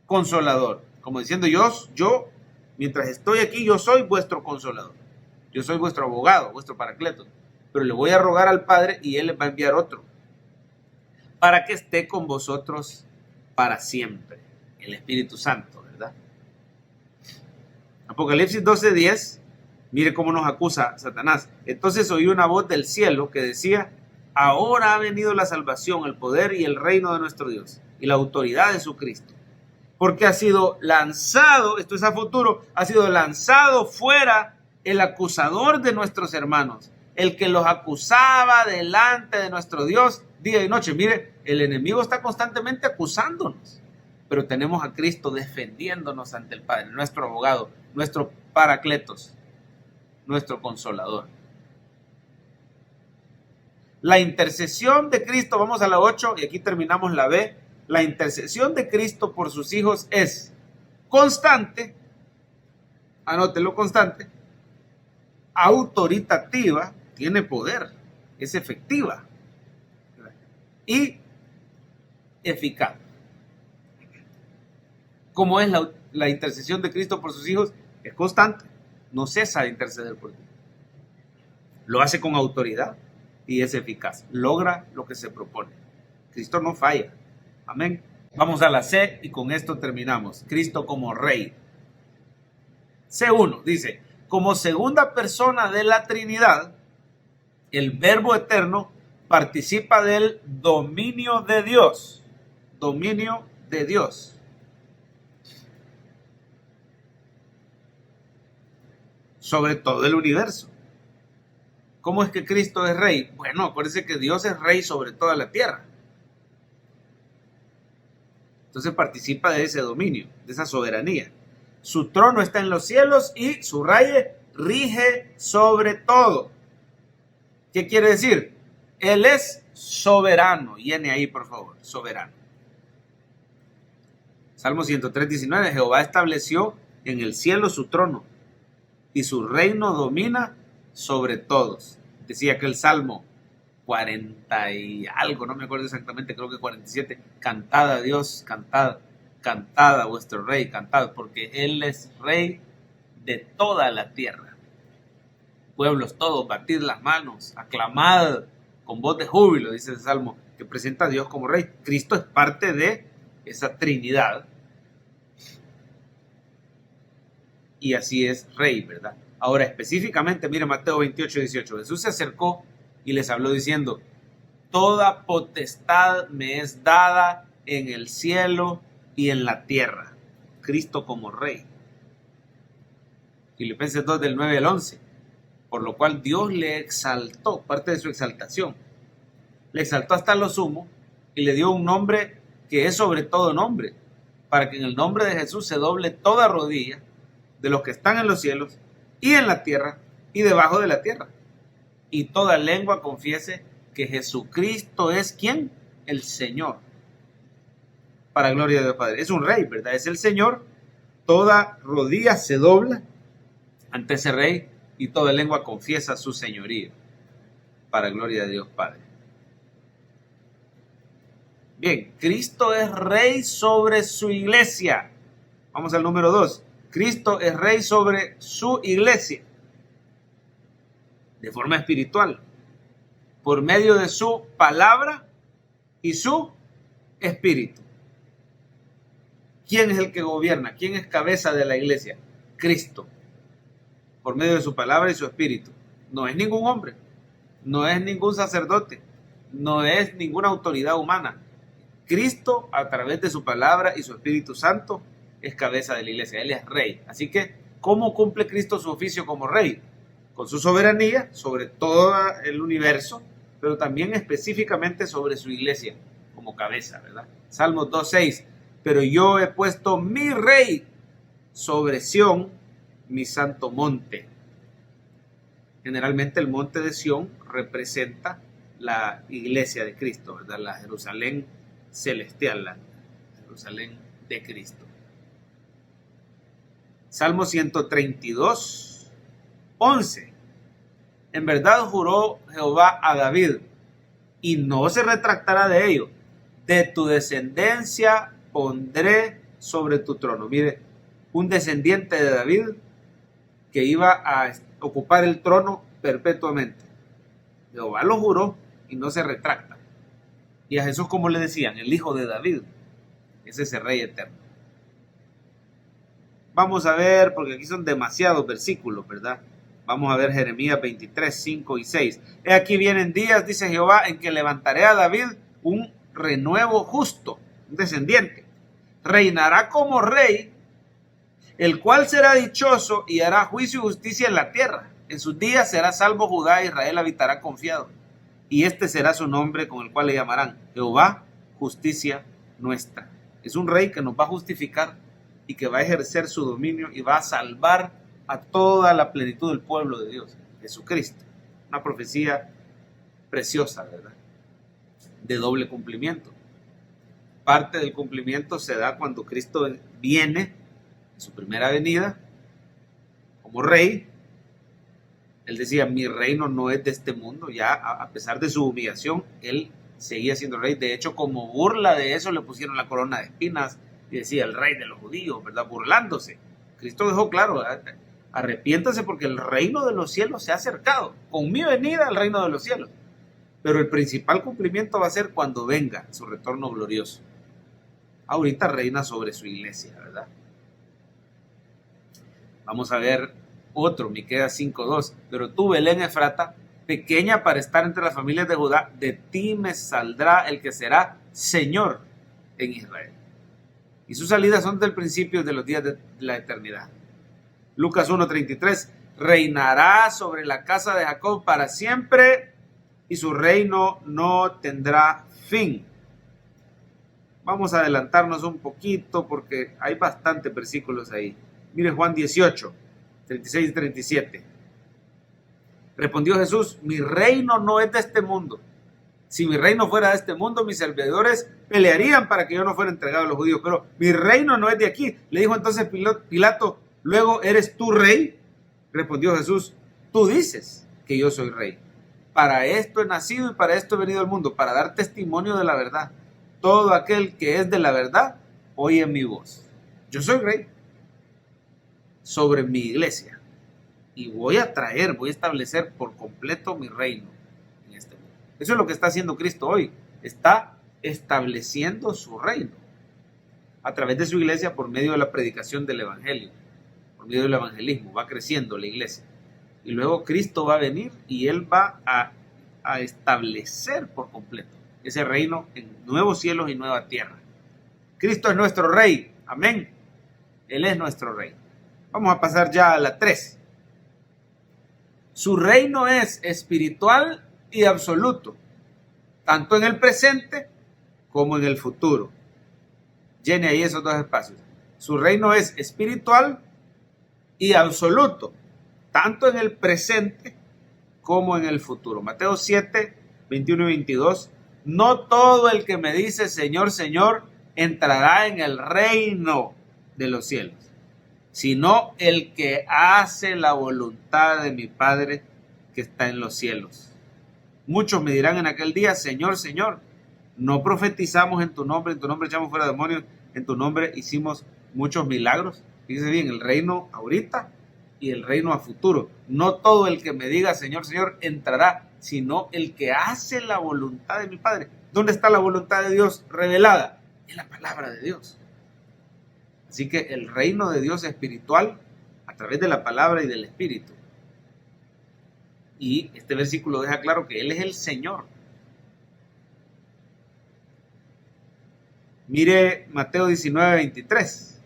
consolador. Como diciendo, yo, mientras estoy aquí, yo soy vuestro consolador. Yo soy vuestro abogado, vuestro paracleto. Pero le voy a rogar al Padre y Él les va a enviar otro, para que esté con vosotros para siempre. El Espíritu Santo, ¿verdad? Apocalipsis 12:10, mire cómo nos acusa Satanás. Entonces oí una voz del cielo que decía, ahora ha venido la salvación, el poder y el reino de nuestro Dios, y la autoridad de su Cristo. Porque ha sido lanzado, esto es a futuro, ha sido lanzado fuera el acusador de nuestros hermanos, el que los acusaba delante de nuestro Dios día y noche. Mire, el enemigo está constantemente acusándonos, pero tenemos a Cristo defendiéndonos ante el Padre, nuestro abogado, nuestro paracletos, nuestro consolador. La intercesión de Cristo, vamos a la 8 y aquí terminamos la B. La intercesión de Cristo por sus hijos es constante, anótelo, constante, autoritativa, tiene poder, es efectiva y eficaz. ¿Cómo es la intercesión de Cristo por sus hijos? Es constante, no cesa de interceder por ti. Lo hace con autoridad y es eficaz, logra lo que se propone. Cristo no falla. Amén. Vamos a la C y con esto terminamos. Cristo como Rey. C1 dice, como segunda persona de la Trinidad, el Verbo eterno participa del dominio de Dios. Dominio de Dios. Sobre todo el universo. ¿Cómo es que Cristo es Rey? Bueno, acuérdense que Dios es Rey sobre toda la tierra. Entonces participa de ese dominio, de esa soberanía. Su trono está en los cielos y su rey rige sobre todo. ¿Qué quiere decir? Él es soberano. Llene ahí, por favor, soberano. Salmo 103, 19. Jehová estableció en el cielo su trono y su reino domina sobre todos. Decía aquel Salmo 40 y algo, no me acuerdo exactamente, creo que 47. Cantad a Dios, cantad a vuestro Rey, cantad, porque Él es Rey de toda la tierra. Pueblos todos, batid las manos, aclamad con voz de júbilo, dice el Salmo, que presenta a Dios como Rey. Cristo es parte de esa Trinidad y así es Rey, ¿verdad? Ahora específicamente, mire Mateo 28, 18, Jesús se acercó y les habló diciendo, toda potestad me es dada en el cielo y en la tierra. Cristo como Rey. Filipenses 2 del 9 al 11. Por lo cual Dios le exaltó, parte de su exaltación. Le exaltó hasta lo sumo y le dio un nombre que es sobre todo nombre, para que en el nombre de Jesús se doble toda rodilla de los que están en los cielos y en la tierra y debajo de la tierra. Y toda lengua confiese que Jesucristo es ¿quién? El Señor. Para gloria de Dios Padre. Es un Rey, ¿verdad? Es el Señor. Toda rodilla se dobla ante ese Rey y toda lengua confiesa su señorío. Para gloria de Dios Padre. Bien, Cristo es rey sobre su iglesia. Vamos al número 2. Cristo es rey sobre su iglesia. De forma espiritual. Por medio de su palabra y su espíritu. ¿Quién es el que gobierna? ¿Quién es cabeza de la iglesia? Cristo. Por medio de su palabra y su espíritu. No es ningún hombre. No es ningún sacerdote. No es ninguna autoridad humana. Cristo, a través de su palabra y su Espíritu Santo, es cabeza de la iglesia. Él es rey. Así que, ¿cómo cumple Cristo su oficio como rey? Con su soberanía sobre todo el universo, pero también específicamente sobre su iglesia como cabeza, ¿verdad? Salmos 2:6. Pero yo he puesto mi rey sobre Sión, mi santo monte. Generalmente el monte de Sión representa la iglesia de Cristo, ¿verdad? La Jerusalén celestial, la Jerusalén de Cristo. Salmo 132:11. En verdad juró Jehová a David, y no se retractará de ello. De tu descendencia pondré sobre tu trono. Mire, un descendiente de David que iba a ocupar el trono perpetuamente. Jehová lo juró y no se retracta. Y a Jesús, como le decían, el hijo de David, es ese rey eterno. Vamos a ver, porque aquí son demasiados versículos, ¿verdad? Vamos a ver Jeremías 23:5-6. He aquí vienen días, dice Jehová, en que levantaré a David un renuevo justo, un descendiente. Reinará como rey, el cual será dichoso y hará juicio y justicia en la tierra. En sus días será salvo Judá, Israel habitará confiado. Y este será su nombre con el cual le llamarán Jehová, justicia nuestra. Es un rey que nos va a justificar y que va a ejercer su dominio y va a salvar a toda la plenitud del pueblo de Dios, Jesucristo. Una profecía preciosa, ¿verdad? De doble cumplimiento. Parte del cumplimiento se da cuando Cristo viene en su primera venida como rey. Él decía, mi reino no es de este mundo. Ya a pesar de su humillación, él seguía siendo rey. De hecho, como burla de eso, le pusieron la corona de espinas y decía, el rey de los judíos, ¿verdad? Burlándose. Cristo dejó claro, ¿verdad? Arrepiéntase porque el reino de los cielos se ha acercado. Con mi venida al reino de los cielos. Pero el principal cumplimiento va a ser cuando venga su retorno glorioso. Ahorita reina sobre su iglesia, ¿verdad? Vamos a ver otro, Miqueas 5:2. Pero tú, Belén Efrata, pequeña para estar entre las familias de Judá, de ti me saldrá el que será Señor en Israel. Y sus salidas son del principio de los días de la eternidad. Lucas 1:33. Reinará sobre la casa de Jacob para siempre y su reino no tendrá fin. Vamos a adelantarnos un poquito porque hay bastantes versículos ahí. Mire Juan 18:36 y 37. Respondió Jesús, mi reino no es de este mundo. Si mi reino fuera de este mundo, mis servidores pelearían para que yo no fuera entregado a los judíos. Pero mi reino no es de aquí. Le dijo entonces Pilato, luego, ¿eres tú rey? Respondió Jesús, tú dices que yo soy rey. Para esto he nacido y para esto he venido al mundo, para dar testimonio de la verdad. Todo aquel que es de la verdad, oye mi voz. Yo soy rey sobre mi iglesia y voy a establecer por completo mi reino en este mundo. Eso es lo que está haciendo Cristo hoy. Está estableciendo su reino a través de su iglesia por medio de la predicación del evangelio, por medio del evangelismo. Va creciendo la iglesia y luego Cristo va a venir y él va a establecer por completo ese reino en nuevos cielos y nueva tierra. Cristo es nuestro rey. Amén. Él es nuestro rey. Vamos a pasar ya a la 3. Su reino es espiritual y absoluto, tanto en el presente como en el futuro. Llene ahí esos dos espacios. Su reino es espiritual y absoluto, tanto en el presente como en el futuro. Mateo 7:21 y 22. No todo el que me dice Señor, Señor, entrará en el reino de los cielos, sino el que hace la voluntad de mi Padre que está en los cielos. Muchos me dirán en aquel día, Señor, Señor, No profetizamos en tu nombre echamos fuera demonios, en tu nombre hicimos muchos milagros. Fíjese bien, el reino ahorita y el reino a futuro. No todo el que me diga Señor, Señor entrará, sino el que hace la voluntad de mi Padre. ¿Dónde está la voluntad de Dios revelada? En la palabra de Dios. Así que el reino de Dios espiritual a través de la palabra y del Espíritu. Y este versículo deja claro que Él es el Señor. Mire Mateo 19:23.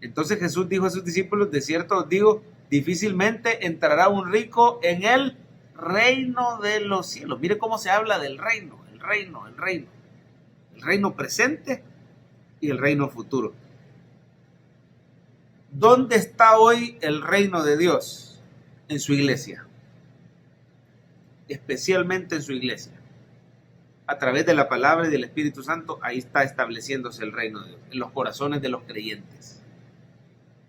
Entonces Jesús dijo a sus discípulos, de cierto os digo, difícilmente entrará un rico en el reino de los cielos. Mire cómo se habla del reino, el reino. El reino presente y el reino futuro. ¿Dónde está hoy el reino de Dios? En su iglesia. Especialmente en su iglesia. A través de la palabra y del Espíritu Santo, ahí está estableciéndose el reino de Dios, en los corazones de los creyentes.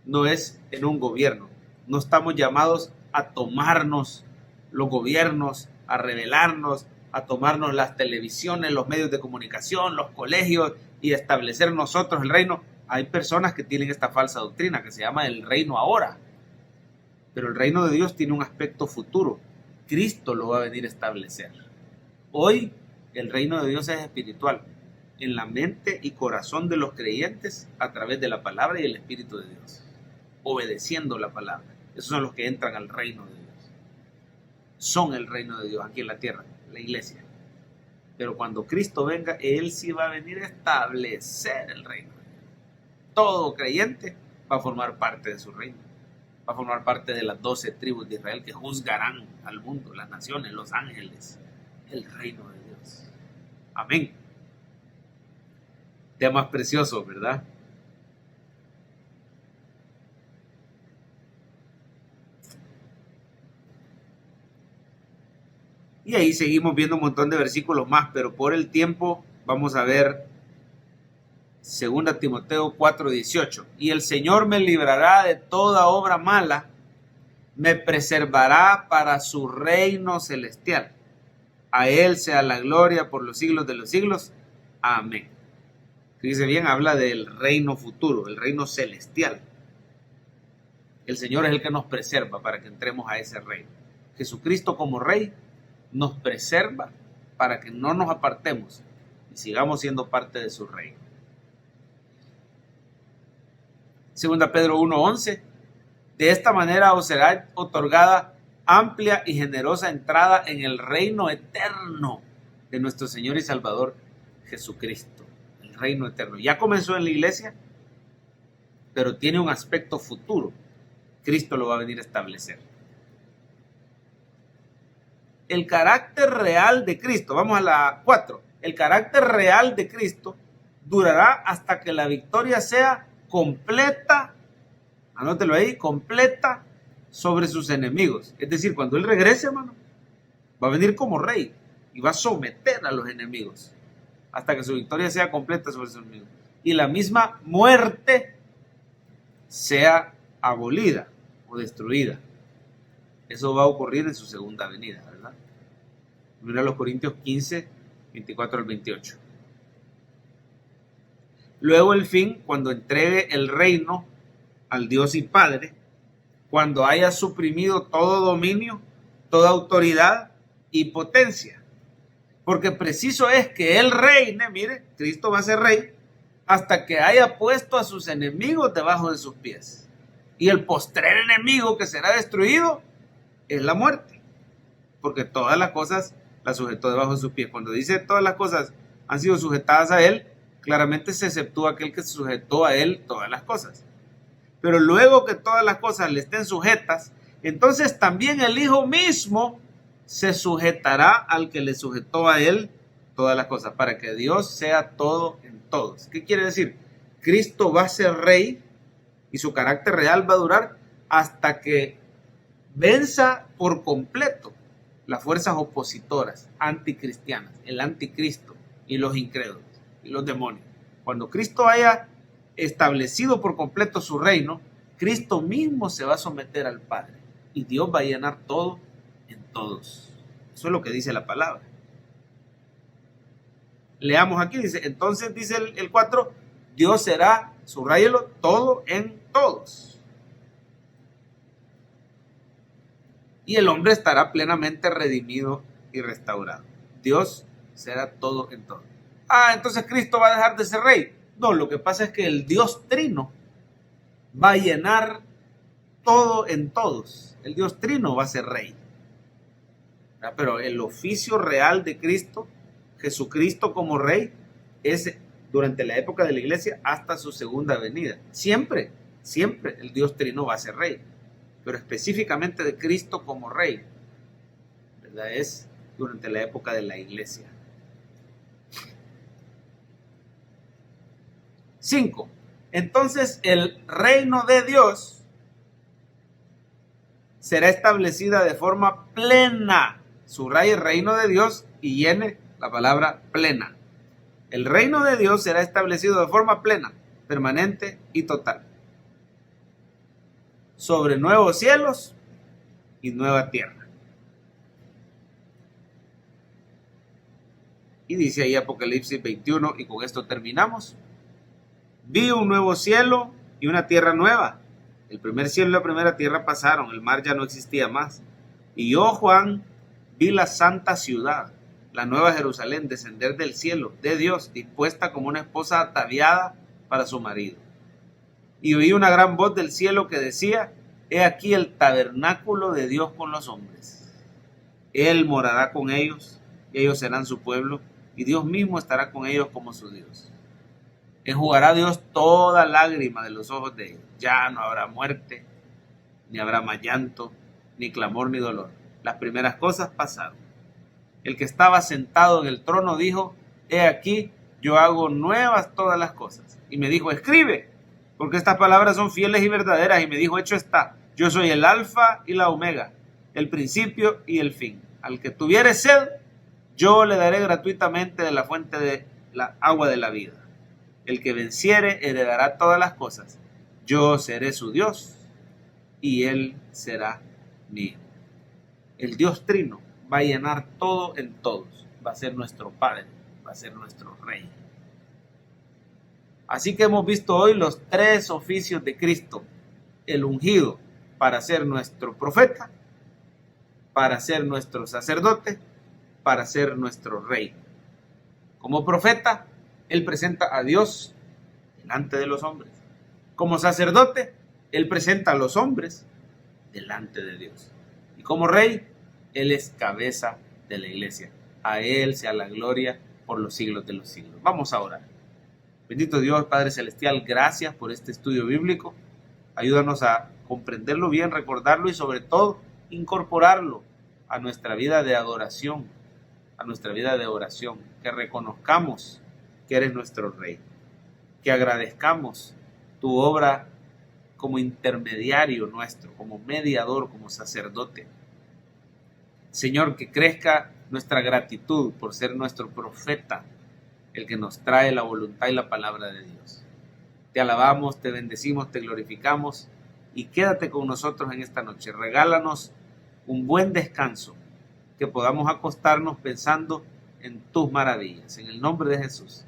No es en un gobierno. No estamos llamados a tomarnos los gobiernos, a rebelarnos, a tomarnos las televisiones, los medios de comunicación, los colegios y establecer nosotros el reino. Hay personas que tienen esta falsa doctrina que se llama el reino ahora. Pero el reino de Dios tiene un aspecto futuro. Cristo lo va a venir a establecer. Hoy el reino de Dios es espiritual, en la mente y corazón de los creyentes a través de la palabra y el Espíritu de Dios, obedeciendo la palabra. Esos son los que entran al reino de Dios. Son el reino de Dios aquí en la tierra, la iglesia. Pero cuando Cristo venga, Él sí va a venir a establecer el reino de Dios. Todo creyente va a formar parte de su reino. Va a formar parte de las 12 tribus de Israel que juzgarán al mundo, las naciones, los ángeles, el reino de Dios. Amén. Temas preciosos, ¿verdad? Y ahí seguimos viendo un montón de versículos más, pero por el tiempo vamos a ver 2 Timoteo 4:18. Y el Señor me librará de toda obra mala, me preservará para su reino celestial. A Él sea la gloria por los siglos de los siglos. Amén. Fíjese bien, habla del reino futuro, el reino celestial. El Señor es el que nos preserva para que entremos a ese reino. Jesucristo como Rey nos preserva para que no nos apartemos y sigamos siendo parte de su reino. 2 Pedro 1:11. De esta manera os será otorgada amplia y generosa entrada en el reino eterno de nuestro Señor y Salvador Jesucristo. El reino eterno. Ya comenzó en la iglesia, pero tiene un aspecto futuro. Cristo lo va a venir a establecer. El carácter real de Cristo, vamos a la 4. El carácter real de Cristo durará hasta que la victoria sea completa, anótelo ahí, completa sobre sus enemigos. Es decir, cuando Él regrese, hermano, va a venir como rey y va a someter a los enemigos hasta que su victoria sea completa sobre sus enemigos. Y la misma muerte sea abolida o destruida. Eso va a ocurrir en su segunda venida, ¿verdad? Mira los Corintios 15, 24 al 28. Luego el fin, cuando entregue el reino al Dios y Padre, cuando haya suprimido todo dominio, toda autoridad y potencia. Porque preciso es que Él reine, mire, Cristo va a ser rey, hasta que haya puesto a sus enemigos debajo de sus pies. Y el postrer enemigo que será destruido es la muerte. Porque todas las cosas las sujetó debajo de sus pies. Cuando dice todas las cosas han sido sujetadas a Él, claramente se exceptúa aquel que sujetó a Él todas las cosas. Pero luego que todas las cosas le estén sujetas, entonces también el Hijo mismo se sujetará al que le sujetó a Él todas las cosas, para que Dios sea todo en todos. ¿Qué quiere decir? Cristo va a ser rey y su carácter real va a durar hasta que venza por completo las fuerzas opositoras, anticristianas, el anticristo y los incrédulos y los demonios. Cuando Cristo haya establecido por completo su reino, Cristo mismo se va a someter al Padre y Dios va a llenar todo en todos. Eso es lo que dice la palabra. Leamos aquí, dice, entonces dice el 4, Dios será, subráyelo, todo en todos. Y el hombre estará plenamente redimido y restaurado. Dios será todo en todo. Entonces Cristo va a dejar de ser rey. No, lo que pasa es que el Dios Trino va a llenar todo en todos. El Dios Trino va a ser rey. Pero el oficio real de Cristo, Jesucristo como rey, es durante la época de la iglesia hasta su segunda venida. Siempre el Dios Trino va a ser rey. Pero específicamente de Cristo como rey, ¿verdad? Es durante la época de la iglesia. 5. Entonces el reino de Dios será establecida de forma plena. Subraye el reino de Dios y llene la palabra plena. El reino de Dios será establecido de forma plena, permanente y total, sobre nuevos cielos y nueva tierra. Y dice ahí Apocalipsis 21, y con esto terminamos. Vi un nuevo cielo y una tierra nueva. El primer cielo y la primera tierra pasaron, el mar ya no existía más. Y yo, Juan, vi la santa ciudad, la nueva Jerusalén, descender del cielo, de Dios, dispuesta como una esposa ataviada para su marido. Y oí una gran voz del cielo que decía, he aquí el tabernáculo de Dios con los hombres. Él morará con ellos, y ellos serán su pueblo, y Dios mismo estará con ellos como su Dios. Enjugará Dios toda lágrima de los ojos de ellos. Ya no habrá muerte, ni habrá más llanto, ni clamor, ni dolor. Las primeras cosas pasaron. El que estaba sentado en el trono dijo, he aquí, yo hago nuevas todas las cosas. Y me dijo, escribe, porque estas palabras son fieles y verdaderas. Y me dijo, hecho está, yo soy el alfa y la omega, el principio y el fin. Al que tuviere sed, yo le daré gratuitamente de la fuente de la agua de la vida. El que venciere heredará todas las cosas. Yo seré su Dios y él será mío. El Dios Trino va a llenar todo en todos. Va a ser nuestro Padre, va a ser nuestro Rey. Así que hemos visto hoy los 3 oficios de Cristo. El ungido para ser nuestro profeta, para ser nuestro sacerdote, para ser nuestro Rey. Como profeta, Él presenta a Dios delante de los hombres. Como sacerdote, Él presenta a los hombres delante de Dios. Y como Rey, Él es cabeza de la iglesia. A Él sea la gloria por los siglos de los siglos. Vamos a orar. Bendito Dios, Padre Celestial, gracias por este estudio bíblico. Ayúdanos a comprenderlo bien, recordarlo y sobre todo incorporarlo a nuestra vida de adoración, a nuestra vida de oración. Que reconozcamos que eres nuestro Rey. Que agradezcamos tu obra como intermediario nuestro, como mediador, como sacerdote. Señor, que crezca nuestra gratitud por ser nuestro profeta, el que nos trae la voluntad y la palabra de Dios. Te alabamos, te bendecimos, te glorificamos y quédate con nosotros en esta noche. Regálanos un buen descanso, que podamos acostarnos pensando en tus maravillas. En el nombre de Jesús.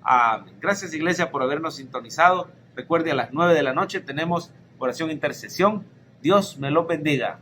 Amén. Gracias, iglesia, por habernos sintonizado. Recuerde, a las 9 de la noche tenemos oración e intercesión. Dios me los bendiga.